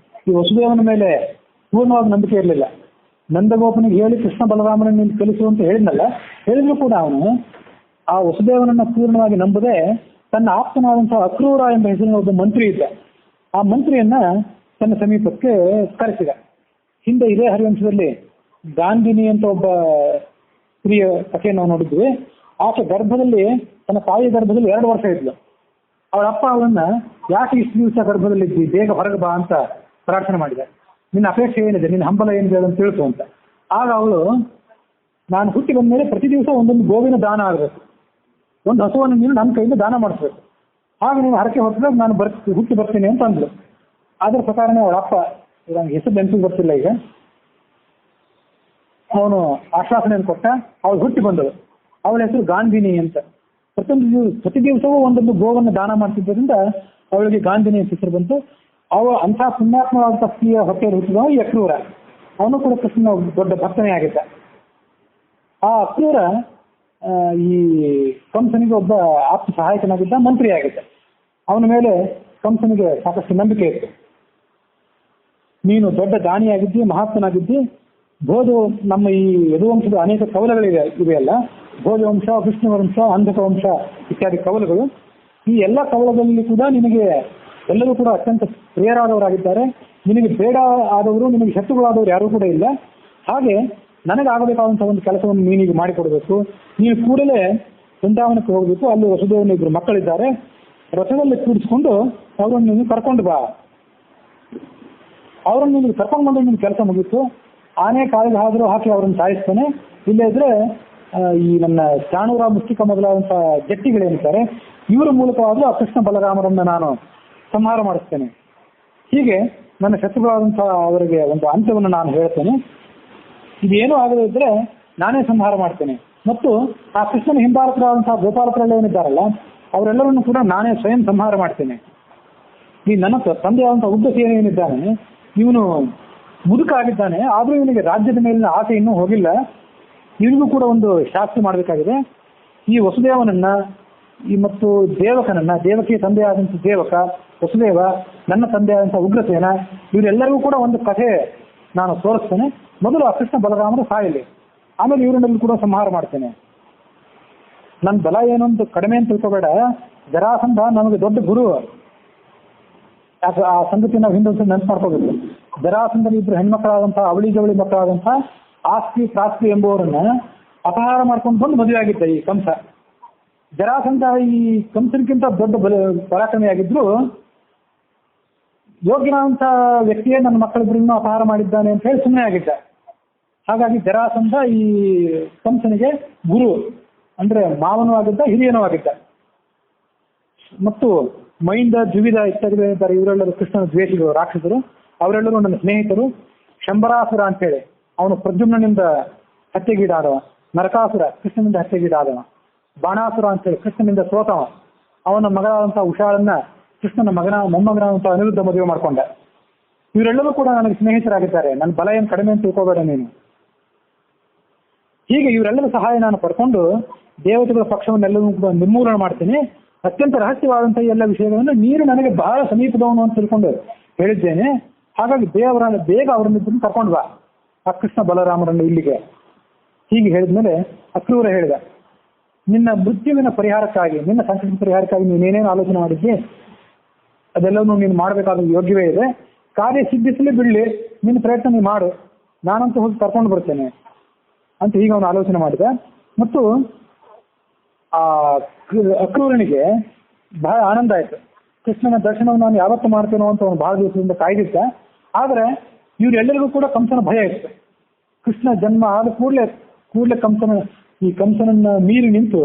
ಈ ವಸುದೇವನ ಮೇಲೆ ಪೂರ್ಣವಾಗಿ ನಂಬಿಕೆ ಇರಲಿಲ್ಲ. ನಂದಗೋಪನಿಗೆ ಹೇಳಿ ಕೃಷ್ಣ ಬಲರಾಮನನ್ನು ಕಲಿಸು ಅಂತ ಹೇಳಿದ್ನಲ್ಲ, ಹೇಳಿದ್ರು ಕೂಡ ಅವನು ಆ ವಸುದೇವನನ್ನ ಪೂರ್ಣವಾಗಿ ನಂಬದೆ ತನ್ನ ಆಪ್ತನಾದಂತಹ ಅಕ್ರೂರ ಎಂಬ ಹೆಸರಿನ ಒಬ್ಬ ಮಂತ್ರಿ ಇದ್ದ. ಆ ಮಂತ್ರಿಯನ್ನ ತನ್ನ ಸಮೀಪಕ್ಕೆ ಕರೆಸಿದ. ಹಿಂದೆ ಇದೇ ಹರಿವಂಶದಲ್ಲಿ ಗಾಂಧಿನಿ ಅಂತ ಒಬ್ಬ ಸ್ತ್ರೀಯ ಕಥೆಯನ್ನು ನಾವು ನೋಡಿದ್ವಿ. ಆಕೆ ಗರ್ಭದಲ್ಲಿ, ತನ್ನ ತಾಯಿ ಗರ್ಭದಲ್ಲಿ 2 ವರ್ಷ ಇದ್ಲು. ಅವಳ ಅಪ್ಪ ಅವಳನ್ನ ಯಾಕೆ ಇಷ್ಟು ದಿವಸ ಗರ್ಭದಲ್ಲಿದ್ದಿ, ಬೇಗ ಹೊರಗೆ ಬಾ ಅಂತ ಪ್ರಾರ್ಥನೆ ಮಾಡಿದ. ನಿನ್ನ ಅಪೇಕ್ಷೆ ಏನಿದೆ, ನಿನ್ನ ಹಂಬಲ ಏನಿದೆ ಅದನ್ನು ತಿಳಿಸು ಅಂತ. ಆಗ ಅವಳು, ನಾನು ಹುಟ್ಟಿ ಬಂದ ಮೇಲೆ ಪ್ರತಿ ದಿವಸ ಒಂದೊಂದು ಗೋವಿನ ದಾನ ಆಗಬೇಕು, ಒಂದು ಹಸುವನ್ನು ನೀನು ನನ್ನ ಕೈಯಿಂದ ದಾನ ಮಾಡಿಸ್ಬೇಕು, ಹಾಗೆ ನೀನು ಹರಕೆ ಹೊರಟಿದಾಗ ನಾನು ಹುಟ್ಟಿ ಬರ್ತೀನಿ ಅಂತ ಅಂದ್ಲು. ಅದರ ಪ್ರಕಾರನೇ ಅವಳ ಅಪ್ಪ, ನಂಗೆ ಹೆಸರು ನೆನಪಿಗೆ ಬರ್ತಿಲ್ಲ ಈಗ, ಅವನು ಆಶ್ವಾಸನೆಯನ್ನು ಕೊಟ್ಟ. ಅವಳು ಹುಟ್ಟಿ ಬಂದಳು. ಅವಳ ಹೆಸರು ಗಾಂಧಿನಿ ಅಂತ. ಪ್ರತಿ ದಿವಸವೂ ಒಂದೊಂದು ಗೋವನ್ನು ದಾನ ಮಾಡ್ತಿದ್ದರಿಂದ ಅವಳಿಗೆ ಗಾಂಧಿನಿ ಅಂತ ಹೆಸರು ಬಂತು. ಅಂಥ ಪುಣ್ಯಾತ್ಮವಾದ ಸ್ತ್ರೀಯ ಹೊಟ್ಟೆಯಲ್ಲಿ ಹುಟ್ಟಿದ ಈ ಅಕ್ರೂರ, ಅವನು ಕೂಡ ಕೃಷ್ಣನ ದೊಡ್ಡ ಭಕ್ತನೇ ಆಗಿದ್ದ. ಆ ಅಕ್ರೂರ ಈ ಕಂಸನಿಗೆ ಒಬ್ಬ ಆಪ್ತ ಸಹಾಯಕನಾಗಿದ್ದ, ಮಂತ್ರಿ ಆಗಿದ್ದ. ಅವನ ಮೇಲೆ ಕಂಸನಿಗೆ ಸಾಕಷ್ಟು ನಂಬಿಕೆ ಇತ್ತು. ನೀನು ದೊಡ್ಡ ದಾನಿಯಾಗಿದ್ದಿ, ಮಹಾತ್ಮನಾಗಿದ್ದಿ. ಭೋಜ, ನಮ್ಮ ಈ ಯದುವಂಶದ ಅನೇಕ ಕವಲಗಳಿವೆ ಇವೆಯಲ್ಲ, ಭೋಜವಂಶ, ವಿಷ್ಣುವಂಶ, ಅಂಧಕ ವಂಶ ಇತ್ಯಾದಿ ಕವಲಗಳು. ಈ ಎಲ್ಲ ಕವಲಗಳಲ್ಲಿ ಕೂಡ ನಿನಗೆ ಎಲ್ಲರೂ ಕೂಡ ಅತ್ಯಂತ ಪ್ರಿಯರಾದವರಾಗಿದ್ದಾರೆ. ನಿನಗೆ ಬೇಡ ಆದವರು, ನಿನಗೆ ಶತ್ರುಗಳಾದವರು ಯಾರೂ ಕೂಡ ಇಲ್ಲ. ಹಾಗೆ ನನಗಾಗಬೇಕಾದಂತಹ ಒಂದು ಕೆಲಸವನ್ನು ನೀನೀಗ ಮಾಡಿಕೊಡ್ಬೇಕು. ನೀನು ಕೂಡಲೇ ವೃಂದಾವನಕ್ಕೆ ಹೋಗಬೇಕು. ಅಲ್ಲಿ ವಸುದೇವನ 2 ಮಕ್ಕಳಿದ್ದಾರೆ. ರಥದಲ್ಲಿ ಕೂಡಿಸ್ಕೊಂಡು ಅವರನ್ನು ನೀನು ಕರ್ಕೊಂಡು ಬಾ. ಅವರನ್ನು ನೀನು ಕರ್ಕೊಂಡು ಬಂದ್ರೆ ನಿನ್ನ ಕೆಲಸ ಮುಗಿತು. ಆನೆ ಕಾಲಿಗೆ ಹಾದರೂ ಹಾಕಿ ಅವರನ್ನು ಸಾಯಿಸ್ತಾನೆ. ಇಲ್ಲೇ ಇದ್ರೆ ಈ ನನ್ನ ಚಾಣೂರ, ಮುಷ್ಟಿಕ ಮೊದಲಾದಂತಹ ಜಟ್ಟಿಗಳೇನಿದ್ದಾರೆ ಇವರ ಮೂಲಕವಾದರೂ ಆ ಕೃಷ್ಣ ಬಲರಾಮರನ್ನ ನಾನು ಸಂಹಾರ ಮಾಡಿಸ್ತೇನೆ. ಹೀಗೆ ನನ್ನ ಶತ್ರುಗಳಾದಂತಹ ಅವರಿಗೆ ಒಂದು ಅಂತ್ಯವನ್ನು ನಾನು ಹೇಳ್ತೇನೆ. ಇದೇನೂ ಆಗದೇ ಇದ್ರೆ ನಾನೇ ಸಂಹಾರ ಮಾಡ್ತೇನೆ. ಮತ್ತು ಆ ಕೃಷ್ಣನ ಹಿಂಬಾಲಕರಾದಂತಹ ಗೋಪಾಲಕರೆಲ್ಲವನ್ನಿದ್ದಾರಲ್ಲ ಅವರೆಲ್ಲರನ್ನು ಕೂಡ ನಾನೇ ಸ್ವಯಂ ಸಂಹಾರ ಮಾಡ್ತೇನೆ. ಈ ನನ್ನ ತಂದೆಯಾದಂತಹ ಉಗ್ರಸೇನ ಏನಿದ್ದಾನೆ, ಇವನು ಮುದುಕ ಆಗಿದ್ದಾನೆ. ಆದರೂ ಇವನಿಗೆ ರಾಜ್ಯದ ಮೇಲಿನ ಆಸೆ ಇನ್ನೂ ಹೋಗಿಲ್ಲ. ಇವನಿಗೂ ಕೂಡ ಒಂದು ಶಾಸ್ತಿ ಮಾಡಬೇಕಾಗಿದೆ. ಈ ವಸುದೇವನನ್ನ ಮತ್ತು ದೇವಕನನ್ನ, ದೇವಕಿಯ ತಂದೆಯಾದಂಥ ದೇವಕ, ವಸುದೇವ, ನನ್ನ ತಂದೆಯಾದಂಥ ಉಗ್ರಸೇನ, ಇವರೆಲ್ಲರಿಗೂ ಕೂಡ ಒಂದು ಕಥೆ ನಾನು ತೋರಿಸ್ತೇನೆ. ಮೊದಲು ಆ ಕೃಷ್ಣ ಬಲರಾಮರು ಸಾಯಲಿ, ಆಮೇಲೆ ಇವರನ್ನೆಲ್ಲೂ ಕೂಡ ಸಂಹಾರ ಮಾಡ್ತೇನೆ. ನನ್ನ ಬಲ ಏನು ಅಂತ ಕಡಿಮೆ ಅಂತ ತಿಳ್ಕೋಬೇಡ. ಜರಾಸಂಧ ನಮಗೆ ದೊಡ್ಡ ಗುರು. ಆ ಸಂಗತಿ ನಾವು ಹಿಂದೊಂದು ನೆನಪು ಮಾಡ್ಕೋಬೇಕು. ಜರಾಸಂಧನ 2 ಹೆಣ್ಮಕ್ಕಳಾದಂತಹ, ಅವಳಿ ಜವಳಿ ಮಕ್ಕಳಾದಂತಹ ಆಸ್ತಿ ಪ್ರಾಸ್ತಿ ಎಂಬುವರನ್ನ ಅಪಹಾರ ಮಾಡ್ಕೊಂಡು ಬಂದು ಮದುವೆ ಆಗಿದ್ದ ಈ ಕಂಸ. ಜರಾಸಂಧ ಈ ಕಂಸನಿಗಿಂತ ದೊಡ್ಡ ಪರಾಕ್ರಮಿಯಾಗಿದ್ರು ಯೋಗ್ಯನಾದಂಥ ವ್ಯಕ್ತಿಯೇ ನನ್ನ ಮಕ್ಕಳಿಬ್ಬರನ್ನು ಅಪಹಾರ ಮಾಡಿದ್ದಾನೆ ಅಂತ ಹೇಳಿ ಸುಮ್ಮನೆ ಆಗಿದ್ದ. ಹಾಗಾಗಿ ಜರಾಸಂಧ ಈ ಕಂಸನಿಗೆ ಗುರು, ಅಂದ್ರೆ ಮಾವನೂ ಆಗಿದ್ದ, ಹಿರಿಯನೂ ಆಗಿದ್ದ. ಮತ್ತು ಮೈಂದ, ದ್ವಿವಿಧ ಇತ್ಯಾದಿಗಳಿದ್ದಾರೆ. ಇವರೆಲ್ಲರೂ ಕೃಷ್ಣನ ದ್ವೇಷಿಗಳು, ರಾಕ್ಷಸರು. ಅವರೆಲ್ಲರೂ ನನ್ನ ಸ್ನೇಹಿತರು. ಶಂಬರಾಸುರ ಅಂತ ಹೇಳಿ ಅವನು ಪ್ರದ್ಯುಮ್ನಿಂದ ಹತ್ಯೆಗೀಡಾದವ. ನರಕಾಸುರ ಕೃಷ್ಣನಿಂದ ಹತ್ಯೆಗೀಡಾದವ. ಬಾಣಾಸುರ ಅಂತ ಹೇಳಿ ಕೃಷ್ಣನಿಂದ ಸೋತವ. ಅವನ ಮಗಳಾದಂತಹ ಉಷಾಳನ್ನ ಕೃಷ್ಣನ ಮೊಮ್ಮಗನಾದಂತಹ ಅನಿರುದ್ಧ ಮದುವೆ ಮಾಡ್ಕೊಂಡ. ಇವರೆಲ್ಲರೂ ಕೂಡ ನನಗೆ ಸ್ನೇಹಿತರಾಗಿದ್ದಾರೆ. ನನ್ನ ಬಲ ಏನು ಕಡಿಮೆ ಅಂತ ತಿಳ್ಕೋಬೇಡ ನೀನು. ಹೀಗೆ ಇವರೆಲ್ಲರ ಸಹಾಯ ನಾನು ಪಡ್ಕೊಂಡು ದೇವತೆಗಳ ಪಕ್ಷವನ್ನೆಲ್ಲವೂ ಕೂಡ ನಿರ್ಮೂಲನೆ ಮಾಡ್ತೀನಿ. ಅತ್ಯಂತ ರಹಸ್ಯವಾದಂತಹ ಎಲ್ಲ ವಿಷಯಗಳನ್ನು ನೀನು ನನಗೆ ಬಹಳ ಸಮೀಪದವನು ಅಂತ ತಿಳ್ಕೊಂಡು ಹೇಳಿದ್ದೇನೆ. ಹಾಗಾಗಿ ಬೇಗ ಅವರನ್ನಿಬ್ಬರನ್ನು ಕರ್ಕೊಂಡು ಬಾ, ಆ ಕೃಷ್ಣ ಬಲರಾಮರನ್ನು ಇಲ್ಲಿಗೆ. ಹೀಗೆ ಹೇಳಿದ್ಮೇಲೆ ಅಕ್ರೂರ ಹೇಳಿದ, ನಿನ್ನ ಮೃತ್ಯುವಿನ ಪರಿಹಾರಕ್ಕಾಗಿ, ನಿನ್ನ ಸಂಕಟದ ಪರಿಹಾರಕ್ಕಾಗಿ ನೀನೇನೇನು ಆಲೋಚನೆ ಮಾಡಿದ್ದಿ ಅದೆಲ್ಲವೂ ನೀನು ಮಾಡಬೇಕಾದ ಯೋಗ್ಯವೇ ಇದೆ. ಕಾರ್ಯ ಸಿದ್ಧಿಸಲಿ ಬಿಡಲಿ, ನಿನ್ನ ಪ್ರಯತ್ನ ನೀನು ಮಾಡು, ನಾನಂತೂ ಹೋಗಿ ಕರ್ಕೊಂಡು ಬರ್ತೇನೆ ಅಂತ ಹೀಗೆ ಅವನು ಆಲೋಚನೆ ಮಾಡಿದ. ಮತ್ತು ಆ ಅಕ್ರೂರನಿಗೆ ಬಹಳ ಆನಂದ ಆಯಿತು. ಕೃಷ್ಣನ ದರ್ಶನವನ್ನು ನಾನು ಯಾವತ್ತು ಮಾಡ್ತೇನೋ ಅಂತ ಅವನು ಬಹಳ ದಿವಸದಿಂದ ಕಾಯ್ದಿದ್ದ. ಆದರೆ ಇವರೆಲ್ಲರಿಗೂ ಕೂಡ ಕಂಸನ ಭಯ ಇತ್ತು. ಕೃಷ್ಣ ಜನ್ಮ ಆದ ಕೂಡಲೇ ಕಂಸನನ್ನ ಮೀರಿ ನಿಂತು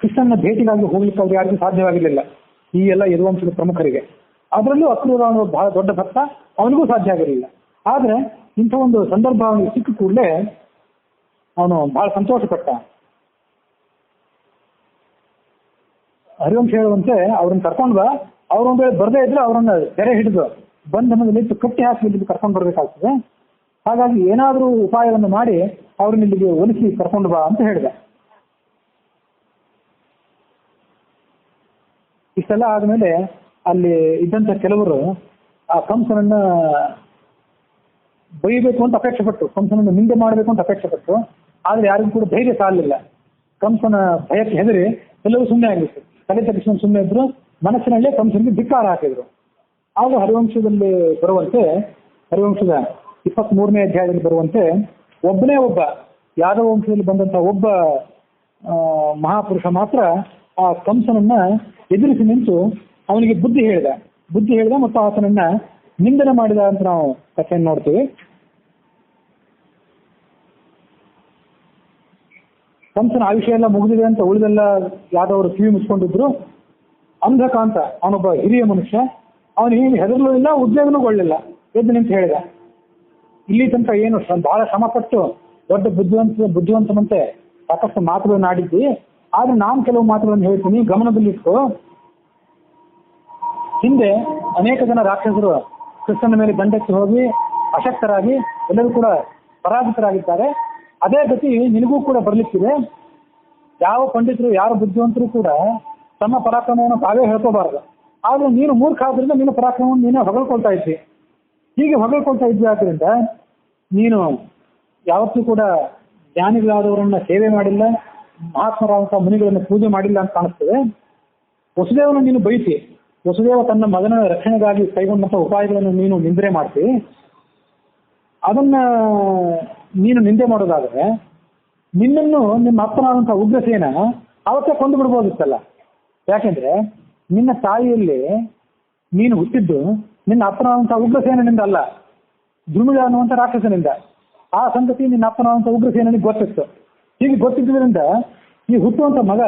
ಕೃಷ್ಣನ ಭೇಟಿಗಾಗಿ ಹೋಗ್ಲಿಕ್ಕೆ ಅವ್ರು ಯಾರಿಗೂ ಸಾಧ್ಯವಾಗಿರಲಿಲ್ಲ, ಈ ಎಲ್ಲ ಯದುವಂಶದ ಪ್ರಮುಖರಿಗೆ. ಅದರಲ್ಲೂ ಅಕ್ರೂರ ಅವನು ಬಹಳ ದೊಡ್ಡ ಭಕ್ತ, ಅವನಿಗೂ ಸಾಧ್ಯ ಆಗಿರಲಿಲ್ಲ. ಆದರೆ ಇಂಥ ಒಂದು ಸಂದರ್ಭ ಅವನಿಗೆ ಸಿಕ್ಕ ಕೂಡಲೇ ಅವನು ಬಹಳ ಸಂತೋಷಪಟ್ಟ. ಹರಿವಂಶ ಹೇಳುವಂತೆ ಅವ್ರನ್ನ ಕರ್ಕೊಂಡು ಬಾ, ಅವ್ರೊಂದು ವೇಳೆ ಬರದೇ ಇದ್ರೆ ಅವರನ್ನ ತೆರೆ ಹಿಡಿದು ಬಂಧನದಲ್ಲಿ ಕಟ್ಟಿ ಹಾಕಿ ಇಲ್ಲಿಗೆ ಕರ್ಕೊಂಡು ಬರ್ಬೇಕಾಗ್ತದೆ. ಹಾಗಾಗಿ ಏನಾದರೂ ಉಪಾಯವನ್ನು ಮಾಡಿ ಅವ್ರನ್ನ ಇಲ್ಲಿಗೆ ಒಲಿಸಿ ಕರ್ಕೊಂಡು ಬಾ ಅಂತ ಹೇಳಿದೆ. ಇಷ್ಟೆಲ್ಲ ಆದಮೇಲೆ ಅಲ್ಲಿ ಇದ್ದಂಥ ಕೆಲವರು ಆ ಕಂಸನನ್ನ ಬೈಬೇಕು ಅಂತ ಅಪೇಕ್ಷೆ ಪಟ್ಟು, ಕಂಸನನ್ನು ನಿಂದೆ ಮಾಡಬೇಕು ಅಂತ ಅಪೇಕ್ಷೆ ಪಟ್ಟು, ಆದರೆ ಯಾರಿಗೂ ಕೂಡ ಧೈರ್ಯ ಸಾಲಿಲ್ಲ. ಕಂಸನ ಭಯಕ್ಕೆ ಹೆದರಿ ಎಲ್ಲವೂ ಸುಮ್ಮನೆ ಆಗಿತ್ತು. ತಲೆ ತಕ್ಷಣ ಸುಮ್ಮನೆ ಇದ್ರು, ಮನಸ್ಸಿನಲ್ಲೇ ಕಂಸನಿಗೆ ಧಿಕ್ಕಾರ ಹಾಕಿದ್ರು. ಆಗ ಹರಿವಂಶದಲ್ಲಿ ಬರುವಂತೆ, ಹರಿವಂಶದ 23ನೇ ಅಧ್ಯಾಯದಲ್ಲಿ ಬರುವಂತೆ ಒಬ್ಬನೇ ಒಬ್ಬ ಯಾದವ ವಂಶದಲ್ಲಿ ಬಂದಂತಹ ಒಬ್ಬ ಮಹಾಪುರುಷ ಮಾತ್ರ ಆ ಕಂಸನನ್ನ ಎದುರಿಸಿ ನಿಂತು ಅವನಿಗೆ ಬುದ್ಧಿ ಹೇಳಿದ ಮತ್ತು ಆತನನ್ನ ನಿಂದನೆ ಮಾಡಿದ ಅಂತ ನಾವು ಕಥೆಯನ್ನು ನೋಡ್ತೀವಿ. ಕಂಸನ ಆಯುಷ್ಯ ಎಲ್ಲ ಮುಗಿದಿದೆ ಅಂತ ಉಳಿದೆಲ್ಲ ಯಾದವರು ಕಿವಿ ಮುಚ್ಕೊಂಡಿದ್ರು. ಅಂಧಕಾಂತ ಅವನೊಬ್ಬ ಹಿರಿಯ ಮನುಷ್ಯ, ಅವನು ಏನು ಹೆದರಲೂ ಇಲ್ಲ, ಉದ್ಯೋಗನೂಗೊಳ್ಳಿಲ್ಲ, ಎದ್ದು ನಿಂತು ಹೇಳಿದ, ಇಲ್ಲಿ ತನಕ ಏನು ಬಹಳ ಶ್ರಮಪಟ್ಟು ದೊಡ್ಡ ಬುದ್ಧಿವಂತನಂತೆ ಸಾಕಷ್ಟು ಮಾತುಗಳನ್ನು ಆಡಿದ್ದಿ, ಆದ್ರೆ ನಾನು ಕೆಲವು ಮಾತುಗಳನ್ನು ಹೇಳ್ತೀನಿ, ಗಮನದಲ್ಲಿಟ್ಟು. ಹಿಂದೆ ಅನೇಕ ಜನ ರಾಕ್ಷಸರು ಕೃಷ್ಣನ ಮೇಲೆ ದಂಡೆತ್ತಿ ಹೋಗಿ ಅಶಕ್ತರಾಗಿ ಎಲ್ಲರೂ ಕೂಡ ಪರಾಜಿತರಾಗಿದ್ದಾರೆ. ಅದೇ ಗತಿ ನಿನಗೂ ಕೂಡ ಬರ್ಲಿಕ್ಕಿದೆ. ಯಾವ ಪಂಡಿತರು, ಯಾರ ಬುದ್ಧಿವಂತರು ಕೂಡ ತಮ್ಮ ಪರಾಕ್ರಮವನ್ನು ತಾವೇ ಹೇಳ್ಕೋಬಾರದು. ಆದ್ರೆ ನೀನು ಮೂರ್ಖ ಆದ್ರಿಂದ ನಿನ್ನ ಪರಾಕ್ರಮವನ್ನು ನೀನೇ ಹೊಗಳ್ಕೊಳ್ತಾ ಇದ್ದಿ. ಹೀಗೆ ಹೊಗಳ್ಕೊಳ್ತಾ ಇದ್ವಿ ಆದ್ದರಿಂದ ನೀನು ಯಾವತ್ತೂ ಕೂಡ ಜ್ಞಾನಿಗಳಾದವರನ್ನ ಸೇವೆ ಮಾಡಿಲ್ಲ, ಮಹಾತ್ಮರಾದಂತಹ ಮುನಿಗಳನ್ನು ಪೂಜೆ ಮಾಡಿಲ್ಲ ಅಂತ ಕಾಣಿಸ್ತದೆ. ವಸುದೇವನ ನೀನು ಬೈತಿ, ವಸುದೇವ ತನ್ನ ಮಗನ ರಕ್ಷಣೆಗಾಗಿ ಕೈಗೊಂಡಂತಹ ಉಪಾಯಗಳನ್ನು ನೀನು ನಿಂದನೆ ಮಾಡ್ತಿ. ಅದನ್ನ ನೀನು ನಿಂದೆ ಮಾಡೋದಾದ್ರೆ ನಿನ್ನನ್ನು ನಿಮ್ಮ ಅಪ್ಪನಾದಂತಹ ಉಗ್ರಸೇನ ಅವತ್ತೇ ಕೊಂದು ಬಿಡ್ಬೋದಿತ್ತಲ್ಲ. ಯಾಕೆಂದ್ರೆ ನಿನ್ನ ತಾಯಿಯಲ್ಲಿ ನೀನು ಹುಟ್ಟಿದ್ದು ನಿನ್ನ ಅಪ್ಪನಾದಂತಹ ಉಗ್ರಸೇನಿಂದ ಅಲ್ಲ, ಧ್ರುಮಿಳ ಅನ್ನುವಂಥ ರಾಕ್ಷಸನಿಂದ. ಆ ಸಂಗತಿ ನಿನ್ನ ಅಪ್ಪನಾದಂಥ ಉಗ್ರಸೇನಿಗೆ ಗೊತ್ತಿತ್ತು. ಹೀಗೆ ಗೊತ್ತಿದ್ದರಿಂದ ಈ ಹುಟ್ಟುವಂಥ ಮಗ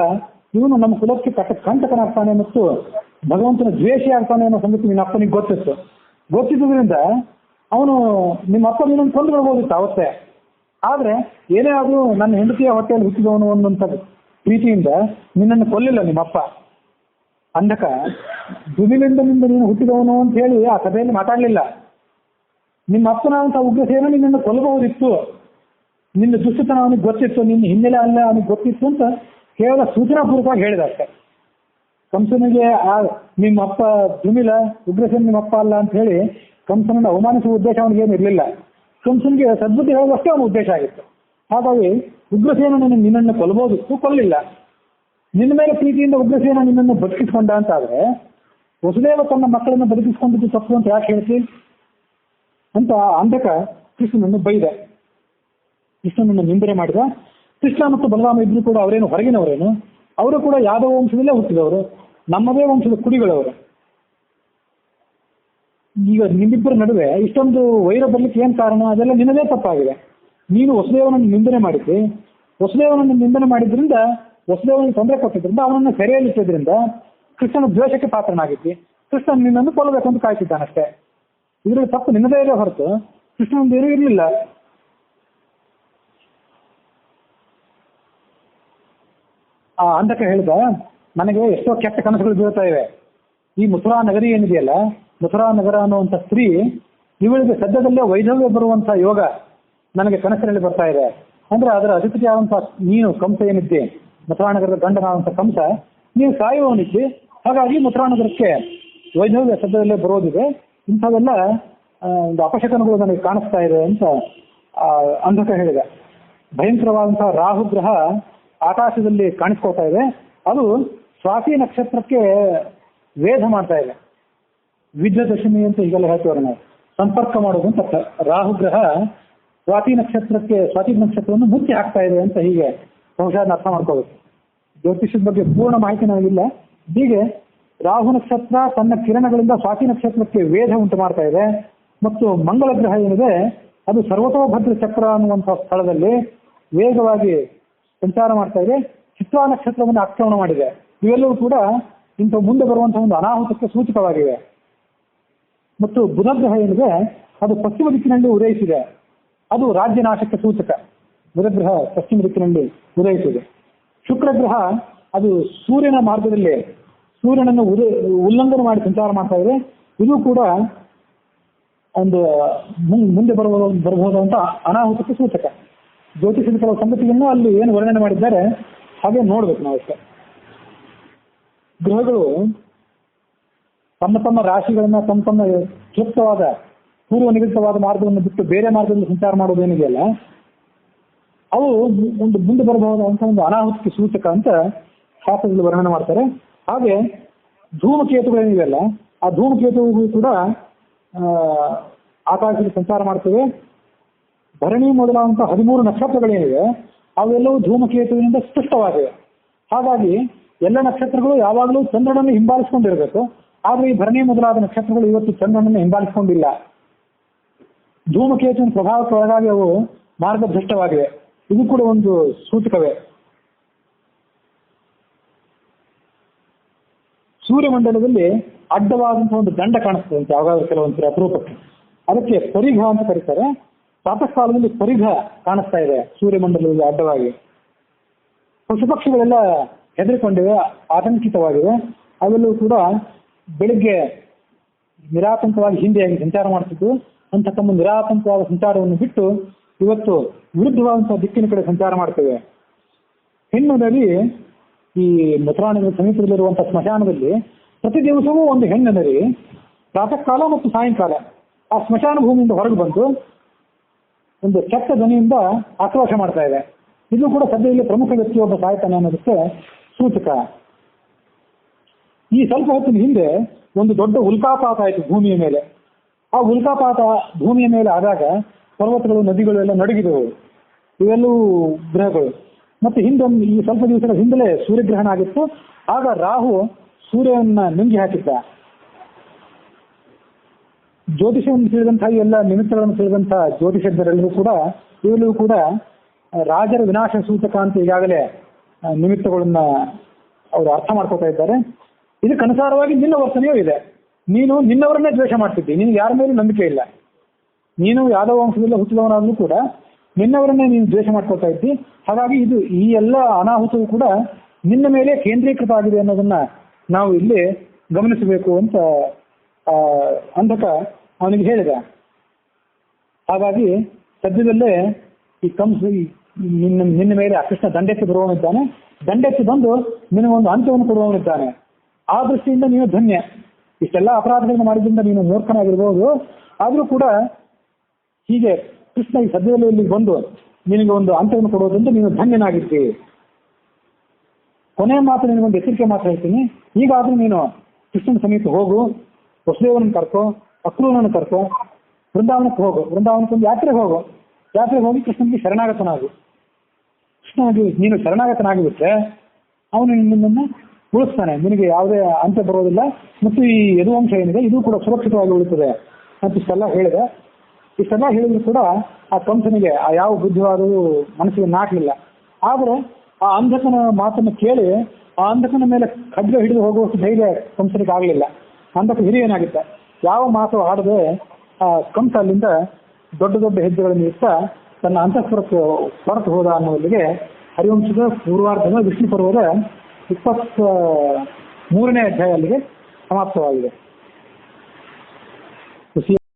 ಇವನು ನಮ್ಮ ಕುಲಕ್ಕೆ ಕಂಟಕನಾಗ್ತಾನೆ ಮತ್ತು ಭಗವಂತನ ದ್ವೇಷಿ ಆಗ್ತಾನೆ ಅನ್ನೋ ಸಂಗತಿ ನಿನ್ನ ಅಪ್ಪನಿಗೆ ಗೊತ್ತಿದ್ದರಿಂದ ಅವನು ನಿಮ್ಮ ಅಪ್ಪ ನಿನ್ನನ್ನು ಕೊಂದು ಬಿಡ್ಬೋದಿತ್ತು ಅವತ್ತೇ. ಆದ್ರೆ ಏನೇ ಆದ್ರೂ ನನ್ನ ಹೆಂಡತಿಯ ಹೊಟ್ಟೆಯಲ್ಲಿ ಹುಟ್ಟಿದವನು ಅನ್ನುವಂಥ ಪ್ರೀತಿಯಿಂದ ನಿನ್ನನ್ನು ಕೊಲ್ಲಿಲ್ಲ ನಿಮ್ಮಪ್ಪ. ಅಂಧಕ ದುಮಿಲಿಂದನಿಂದ ನೀನು ಹುಟ್ಟಿದವನು ಅಂತ ಹೇಳಿ ಆ ಕಥೆಯಲ್ಲಿ ಮಾತಾಡಲಿಲ್ಲ. ನಿಮ್ಮ ಅಪ್ಪನಾದಂಥ ಉಗ್ರಸೇನ ನಿನ್ನನ್ನು ಕೊಲ್ಲಬಹುದಿತ್ತು, ನಿನ್ನ ದುಷ್ಟತನ ಅವನಿಗೆ ಗೊತ್ತಿತ್ತು, ನಿನ್ನ ಹಿನ್ನೆಲೆ ಅಲ್ಲ ಅವನಿಗೆ ಗೊತ್ತಿತ್ತು ಅಂತ ಕೇವಲ ಸೂಚನಾಪೂರ್ವಕವಾಗಿ ಹೇಳಿದ ಅಷ್ಟೇ. ಕಂಸನಿಗೆ ನಿಮ್ಮ ಅಪ್ಪ ದುಮಿಲ, ಉಗ್ರಸೇನ ನಿಮ್ಮ ಅಪ್ಪ ಅಲ್ಲ ಅಂತ ಹೇಳಿ ಕಂಸನನ್ನು ಅವಮಾನಿಸುವ ಉದ್ದೇಶ ಅವನಿಗೆ ಏನು ಇರಲಿಲ್ಲ. ಕಂಸನಿಗೆ ಸದ್ಬುದ್ಧಿ ಹೇಳುವಷ್ಟೇ ಅವನ ಉದ್ದೇಶ ಆಗಿತ್ತು. ಹಾಗಾಗಿ ಉಗ್ರಸೇನ ನಿನ್ನನ್ನು ಕೊಲ್ಲಬಹುದಿತ್ತು, ಕೊಲ್ಲಿಲ್ಲ. ನಿನ್ನ ಮೇಲೆ ಪ್ರೀತಿಯಿಂದ ಉಗ್ರಸೇನ ನಿನ್ನನ್ನು ಬದುಕಿಸ್ಕೊಂಡ ಅಂತಾದ್ರೆ ವಸುದೇವ ತನ್ನ ಮಕ್ಕಳನ್ನು ಬದುಕಿಸ್ಕೊಂಡಿದ್ದು ತಪ್ಪು ಅಂತ ಯಾಕೆ ಹೇಳ್ತಿ ಅಂತ ಅಂಧಕ ಕೃಷ್ಣನನ್ನು ಬೈದ, ಕೃಷ್ಣನನ್ನು ನಿಂದನೆ ಮಾಡಿದ. ಕೃಷ್ಣ ಮತ್ತು ಬಲರಾಮ ಇಬ್ಬರು ಕೂಡ ಅವರೇನು ಹೊರಗಿನವರೇನು, ಅವರು ಕೂಡ ಯಾದವ ವಂಶದಲ್ಲೇ ಹುಟ್ಟಿದವರು, ನಮ್ಮದೇ ವಂಶದ ಕುಡಿಗಳವರು. ಈಗ ನಿಮ್ಮಿಬ್ಬರ ನಡುವೆ ಇಷ್ಟೊಂದು ವೈರ ಬರ್ಲಿಕ್ಕೆ ಏನ್ ಕಾರಣ? ಅದೆಲ್ಲ ನಿನ್ನದೇ ತಪ್ಪಾಗಿದೆ. ನೀನು ವಸುದೇವನನ್ನು ನಿಂದನೆ ಮಾಡಿದ್ದಿ, ವಸುದೇವನನ್ನು ನಿಂದನೆ ಮಾಡಿದ್ರಿಂದ, ವಸುದೇವನಿಗೆ ತೊಂದರೆ ಕೊಟ್ಟಿದ್ರಿಂದ, ಅವನನ್ನು ಸೆರೆಯಲ್ಲಿಟ್ಟಿದ್ರಿಂದ ಕೃಷ್ಣನ ದ್ವೇಷಕ್ಕೆ ಪಾತ್ರನಾಗಿದ್ದಿ. ಕೃಷ್ಣ ನಿನ್ನನ್ನು ಕೊಲ್ಲಬೇಕು ಅಂತ ಕಾಯ್ತಿದ್ದಾನಷ್ಟೇ. ಇದರಲ್ಲಿ ತಪ್ಪು ನಿನ್ನದೇ ಇದೆ ಹೊರತು ಕೃಷ್ಣನೊಂದು ಏನೂ ಇರಲಿಲ್ಲ. ಆ ಅಂಧಕ ಹೇಳಿದ, ನನಗೆ ಎಷ್ಟೋ ಕೆಟ್ಟ ಕನಸುಗಳು ಬೀಳ್ತಾ ಇವೆ. ಈ ಮಥುರಾ ನಗರಿ ಏನಿದೆಯಲ್ಲ, ಮಥುರಾ ನಗರ ಅನ್ನುವಂಥ ಸ್ತ್ರೀ, ಇವಳಿಗೆ ಸದ್ಯದಲ್ಲೇ ವೈಧವ್ಯ ಬರುವಂಥ ಯೋಗ ನನಗೆ ಕನಸಿನಲ್ಲಿ ಬರ್ತಾ ಇದೆ. ಅಂದ್ರೆ ಅದರ ಅಧಿಪತಿ ಆದಂಥ ನೀನು ಕಂಸ ಏನಿದ್ದೆ, ಮಥುರಾ ನಗರದ ಗಂಡನಾದಂಥ ಕಂಸ, ನೀನು ಸಾಯುವವನಿದ್ದಿ. ಹಾಗಾಗಿ ಮಥುರಾ ನಗರಕ್ಕೆ ವೈಧವ್ಯ ಸದ್ಯದಲ್ಲೇ ಬರೋದಿದೆ. ಇಂಥವೆಲ್ಲ ಒಂದು ಅಪಶಕನಗಳು ನನಗೆ ಕಾಣಿಸ್ತಾ ಇದೆ ಅಂತ ಅಂಧಕ ಹೇಳಿದ. ಭಯಂಕರವಾದಂತಹ ರಾಹುಗ್ರಹ ಆಕಾಶದಲ್ಲಿ ಕಾಣಿಸ್ಕೊಳ್ತಾ ಇದೆ. ಅದು ಸ್ವಾತಿ ನಕ್ಷತ್ರಕ್ಕೆ ವೇಧ ಮಾಡ್ತಾ ಇದೆ. ವಿದ್ಯದಶಮಿ ಅಂತ ಈಗೆಲ್ಲ ಹೇಳ್ತೇವೆ ನಾವು, ಸಂಪರ್ಕ ಮಾಡೋದು ಅಂತ. ರಾಹು ಗ್ರಹ ಸ್ವಾತಿ ನಕ್ಷತ್ರವನ್ನು ಮುಚ್ಚಿ ಹಾಕ್ತಾ ಇದೆ ಅಂತ ಹೀಗೆ ಬಹುಶಃ ಅರ್ಥ ಮಾಡ್ಕೋಬೇಕು. ಜ್ಯೋತಿಷದ ಬಗ್ಗೆ ಪೂರ್ಣ ಮಾಹಿತಿ ನನಗಿಲ್ಲ. ಹೀಗೆ ರಾಹು ನಕ್ಷತ್ರ ತನ್ನ ಕಿರಣಗಳಿಂದ ಸ್ವಾತಿ ನಕ್ಷತ್ರಕ್ಕೆ ವೇಧ ಉಂಟು ಮಾಡ್ತಾ ಇದೆ. ಮತ್ತು ಮಂಗಳ ಗ್ರಹ ಏನಿದೆ ಅದು ಸರ್ವತೋಭದ್ರ ಚಕ್ರ ಅನ್ನುವಂತಹ ಸ್ಥಳದಲ್ಲಿ ವೇಗವಾಗಿ ಸಂಚಾರ ಮಾಡ್ತಾ ಇದೆ. ಚಿತ್ರಾ ನಕ್ಷತ್ರವನ್ನು ಆಕ್ರಮಣ ಮಾಡಿದೆ. ಇವೆಲ್ಲವೂ ಕೂಡ ಇಂಥ ಮುಂದೆ ಬರುವಂತಹ ಒಂದು ಅನಾಹುತಕ್ಕೆ ಸೂಚಕವಾಗಿವೆ. ಮತ್ತು ಬುಧ ಗ್ರಹ ಏನಿದೆ ಅದು ಪಶ್ಚಿಮ ದಿಕ್ಕಿನಲ್ಲಿ ಉದಯಿಸಿದೆ. ಅದು ರಾಜ್ಯ ನಾಶಕ್ಕೆ ಸೂಚಕ. ಬುಧ ಗ್ರಹ ಪಶ್ಚಿಮ ದಿಕ್ಕಿನಲ್ಲಿ ಉದಯಿಸಿದೆ. ಶುಕ್ರ ಗ್ರಹ ಅದು ಸೂರ್ಯನ ಮಾರ್ಗದಲ್ಲಿ ಸೂರ್ಯನನ್ನು ಉಲ್ಲಂಘನೆ ಮಾಡಿ ಸಂಚಾರ ಮಾಡ್ತಾ ಇದೆ. ಇದು ಕೂಡ ಒಂದು ಮುಂದೆ ಬರಬಹುದಂತ ಅನಾಹುತಕ್ಕೆ ಸೂಚಕ. ಜ್ಯೋತಿಷದ ಕೆಲವು ಸಂಗತಿಯನ್ನು ಅಲ್ಲಿ ಏನು ವರ್ಣನೆ ಮಾಡಿದ್ದಾರೆ ಹಾಗೆ ನೋಡ್ಬೇಕು ನಾವು ಅಷ್ಟೇ. ಗ್ರಹಗಳು ತಮ್ಮ ತಮ್ಮ ರಾಶಿಗಳನ್ನ ತಮ್ಮ ಕ್ಲುಪ್ತವಾದ ಪೂರ್ವ ನಿಗದಿತವಾದ ಮಾರ್ಗವನ್ನು ಬಿಟ್ಟು ಬೇರೆ ಮಾರ್ಗದಲ್ಲಿ ಸಂಚಾರ ಮಾಡೋದೇನಿದೆಯಲ್ಲ, ಅವು ಮುಂದೆ ಬರಬಹುದಂತ ಒಂದು ಅನಾಹುತಕ್ಕೆ ಸೂಚಕ ಅಂತ ಶಾಸ್ತ್ರದಲ್ಲಿ ವರ್ಣನೆ ಮಾಡ್ತಾರೆ. ಹಾಗೆ ಧೂಮಕೇತುಗಳೇನಿವೆಯಲ್ಲ, ಆ ಧೂಮಕೇತುಗಳು ಕೂಡ ಆಕಾಶದಲ್ಲಿ ಸಂಚಾರ ಮಾಡ್ತವೆ. ಭರಣಿ ಮೊದಲಾದಂತಹ 13 ನಕ್ಷತ್ರಗಳೇನಿವೆ ಅವೆಲ್ಲವೂ ಧೂಮಕೇತುವಿನಿಂದ ಸ್ಪಷ್ಟವಾಗಿವೆ. ಹಾಗಾಗಿ ಎಲ್ಲ ನಕ್ಷತ್ರಗಳು ಯಾವಾಗಲೂ ಚಂದ್ರನನ್ನು ಹಿಂಬಾಲಿಸಿಕೊಂಡಿರಬೇಕು. ಆದರೆ ಈ ಭರಣಿ ಮೊದಲಾದ ನಕ್ಷತ್ರಗಳು ಇವತ್ತು ಚಂದ್ರನನ್ನು ಹಿಂಬಾಲಿಸಿಕೊಂಡಿಲ್ಲ. ಧೂಮಕೇತುವಿನ ಪ್ರಭಾವಕ್ಕೆ ಒಳಗಾಗಿ ಅವು ಮಾರ್ಗಭ್ರಷ್ಟವಾಗಿವೆ. ಇದು ಕೂಡ ಒಂದು ಸೂಚಕವೇ. ಸೂರ್ಯಮಂಡಲದಲ್ಲಿ ಅಡ್ಡವಾದಂತಹ ಒಂದು ದಂಡ ಕಾಣಿಸ್ತದೆ ಅಂತ ಯಾವಾಗಾದ್ರೂ ಕೆಲವೊಂದು ಅಪರೂಪಕ್ಕೆ. ಅದಕ್ಕೆ ಪರಿಘ ಅಂತ ಕರೀತಾರೆ. ಪ್ರಾತಃ ಕಾಲದಲ್ಲಿ ಪರಿಘ ಕಾಣಿಸ್ತಾ ಇದೆ ಸೂರ್ಯಮಂಡಲದಲ್ಲಿ ಅಡ್ಡವಾಗಿ. ಪಶು ಪಕ್ಷಿಗಳೆಲ್ಲ ಹೆದರಿಕೊಂಡಿವೆ, ಆತಂಕಿತವಾಗಿವೆ. ಅವೆಲ್ಲವೂ ಕೂಡ ಬೆಳಿಗ್ಗೆ ನಿರಾತಂಕವಾಗಿ ಹಿಂದೆಯಾಗಿ ಸಂಚಾರ ಮಾಡ್ತಿದ್ದು ಅಂತ ತಮ್ಮ ನಿರಾತಂಕವಾದ ಸಂಚಾರವನ್ನು ಬಿಟ್ಟು ಇವತ್ತು ವಿರುದ್ಧವಾದಂತಹ ದಿಕ್ಕಿನ ಕಡೆ ಸಂಚಾರ ಮಾಡ್ತೇವೆ. ಹೆಣ್ಣು ನದಿ ಈ ಮಥುರಾನಗರ ಸಮೀಪದಲ್ಲಿರುವಂತಹ ಸ್ಮಶಾನದಲ್ಲಿ ಪ್ರತಿ ದಿವಸವೂ ಒಂದು ಹೆಣ್ಣು ನದಿ ಪ್ರಾತಃ ಕಾಲ ಮತ್ತು ಸಾಯಂಕಾಲ ಆ ಸ್ಮಶಾನ ಭೂಮಿಯಿಂದ ಹೊರಗೆ ಬಂದು ಒಂದು ಕೆಟ್ಟ ಧ್ವನಿಯಿಂದ ಆಕ್ರೋಶ ಮಾಡ್ತಾ ಇದೆ. ಇದು ಕೂಡ ಸದ್ಯದಲ್ಲಿ ಪ್ರಮುಖ ವ್ಯಕ್ತಿಯೊಬ್ಬ ಸಾಯ್ತಾನೆ ಅನ್ನೋದಕ್ಕೆ ಸೂಚಕ. ಈ ಸ್ವಲ್ಪ ಹೊತ್ತಿನ ಹಿಂದೆ ಒಂದು ದೊಡ್ಡ ಉಲ್ಕಾಪಾತ ಆಯಿತು ಭೂಮಿಯ ಮೇಲೆ. ಆ ಉಲ್ಕಾಪಾತ ಭೂಮಿಯ ಮೇಲೆ ಆದಾಗ ಪರ್ವತಗಳು ನದಿಗಳು ಎಲ್ಲ ನಡುಗಿದವು. ಇವೆಲ್ಲವೂ ಗ್ರಹಗಳು. ಮತ್ತೆ ಹಿಂದೊಂದು ಈ ಸ್ವಲ್ಪ ದಿವಸಗಳ ಹಿಂದಲೇ ಸೂರ್ಯಗ್ರಹಣ ಆಗಿತ್ತು. ಆಗ ರಾಹು ಸೂರ್ಯನನ್ನ ನುಂಗಿ ಹಾಕಿದ್ದ. ಜ್ಯೋತಿಷವನ್ನು ತಿಳಿದಂತಹ ಎಲ್ಲ ನಿಮಿತ್ತಗಳನ್ನು ತಿಳಿದಂತಹ ಜ್ಯೋತಿಷಜ್ಞರೆಲ್ಲರೂ ಕೂಡ ಇವೆಲ್ಲವೂ ಕೂಡ ರಾಜರ ವಿನಾಶ ಸೂಚಕ ಅಂತ ಈಗಾಗಲೇ ನಿಮಿತ್ತಗಳನ್ನ ಅವರು ಅರ್ಥ ಮಾಡ್ಕೋತಾ ಇದ್ದಾರೆ. ಇದಕ್ಕನುಸಾರವಾಗಿ ನಿನ್ನ ವರ್ತನೆಯೂ ಇದೆ. ನೀನು ನಿನ್ನವರನ್ನೇ ದ್ವೇಷ ಮಾಡ್ತಿದ್ದಿ. ನಿನ್ಗೆ ಯಾರ ಮೇಲೂ ನಂಬಿಕೆ ಇಲ್ಲ. ನೀನು ಯಾದವ ವಂಶದಲ್ಲೇ ಹುಟ್ಟಿದವನಾದ್ರೂ ಕೂಡ ನಿನ್ನವರನ್ನೇ ನೀನು ದ್ವೇಷ ಮಾಡ್ಕೊಳ್ತಾ ಇದ್ದಿ. ಹಾಗಾಗಿ ಈ ಎಲ್ಲ ಅನಾಹುತವೂ ಕೂಡ ನಿನ್ನ ಮೇಲೆ ಕೇಂದ್ರೀಕೃತ ಆಗಿದೆ ಅನ್ನೋದನ್ನ ನಾವು ಇಲ್ಲಿ ಗಮನಿಸಬೇಕು ಅಂತ ಅಂಧಕ ಅವನಿಗೆ ಹೇಳಿದ. ಹಾಗಾಗಿ ಸದ್ಯದಲ್ಲೇ ಈ ಕಂಸ ನಿನ್ನ ಮೇಲೆ ಕೃಷ್ಣ ದಂಡೆತ್ತಿ ಬರುವವನಿದ್ದಾನೆ. ದಂಡೆತ್ತಿ ಬಂದು ನಿನಗೊಂದು ಅಂತ್ಯವನ್ನು ಕೊಡುವವನಿದ್ದಾನೆ. ಆ ದೃಷ್ಟಿಯಿಂದ ನೀನು ಧನ್ಯ. ಇಷ್ಟೆಲ್ಲ ಅಪರಾಧಗಳನ್ನು ಮಾಡಿದ್ರಿಂದ ನೀನು ಮೂರ್ಖನಾಗಿರ್ಬೋದು. ಆದರೂ ಕೂಡ ಹೀಗೆ ಕೃಷ್ಣ ಈ ಸದ್ಯದಲ್ಲಿ ಇಲ್ಲಿ ಬಂದು ನಿನಗೆ ಒಂದು ಅಂತ್ಯವನ್ನು ಕೊಡೋದ್ರಿಂದ ನೀನು ಧನ್ಯನಾಗಿರ್ತಿ. ಕೊನೆಯ ಮಾತು ನಿನಗೊಂದು ಎಚ್ಚರಿಕೆ ಮಾತು ಹೇಳ್ತೀನಿ. ಈಗಾದ್ರೂ ನೀನು ಕೃಷ್ಣನ ಸಮೀಪ ಹೋಗು. ವಸುದೇವನನ್ನು ಕರ್ಕೋ, ಅಕ್ರೂರನನ್ನು ಕರ್ಕೋ, ವೃಂದಾವನಕ್ಕೆ ಹೋಗು. ವೃಂದಾವನಕ್ಕೊಂದು ಯಾತ್ರೆಗೆ ಹೋಗು. ಯಾತ್ರೆಗೆ ಹೋಗಿ ಕೃಷ್ಣನಿಗೆ ಶರಣಾಗತನಾಗು. ಕೃಷ್ಣನಿಗೆ ನೀನು ಶರಣಾಗತನಾಗಿಬಿಟ್ರೆ ಅವನು ನಿನ್ನನ್ನು ಉಳಿಸ್ತಾನೆ. ನಿನಗೆ ಯಾವುದೇ ಅಂತ್ಯ ಬರೋದಿಲ್ಲ. ಮತ್ತು ಈ ಯದುವಂಶ ಏನಿದೆ ಇದು ಕೂಡ ಸುರಕ್ಷಿತವಾಗಿ ಉಳಿತದೆ ಅಂತ ಇಷ್ಟೆಲ್ಲ ಹೇಳಿದೆ. ಇಷ್ಟೆಲ್ಲ ಹೇಳಿದ್ರು ಕೂಡ ಆ ಕಂಸನಿಗೆ ಆ ಯಾವ ಬುದ್ಧಿವಾದವೂ ಮನಸ್ಸಿಗೆ ನಾಟಲಿಲ್ಲ. ಆದರೆ ಆ ಅಂಧಕನ ಮಾತನ್ನು ಕೇಳಿ ಆ ಅಂಧಕನ ಮೇಲೆ ಖಡ್ಗ ಹಿಡಿದು ಹೋಗುವಷ್ಟು ಧೈರ್ಯ ಕಂಸನಿಗೆ ಆಗಲಿಲ್ಲ. ಅಂಧಕ ಹಿರಿಯನಾಗಿದ್ದ. ಯಾವ ಮಾತು ಆಡದೆ ಆ ಕಂಸ ಅಲ್ಲಿಂದ ದೊಡ್ಡ ದೊಡ್ಡ ಹೆಜ್ಜೆಗಳನ್ನು ಇಟ್ಟ ತನ್ನ ಅಂತಃಪುರಕ್ಕೆ ಹೊರಟು ಹೋದ ಅನ್ನೋದಕ್ಕೆ ಹರಿವಂಶದ ಪೂರ್ವಾರ್ಧದ ವಿಷ್ಣು ಪರ್ವದ 23ನೇ ಅಧ್ಯಾಯ ಅಲ್ಲಿಗೆ ಸಮಾಪ್ತವಾಗಿದೆ.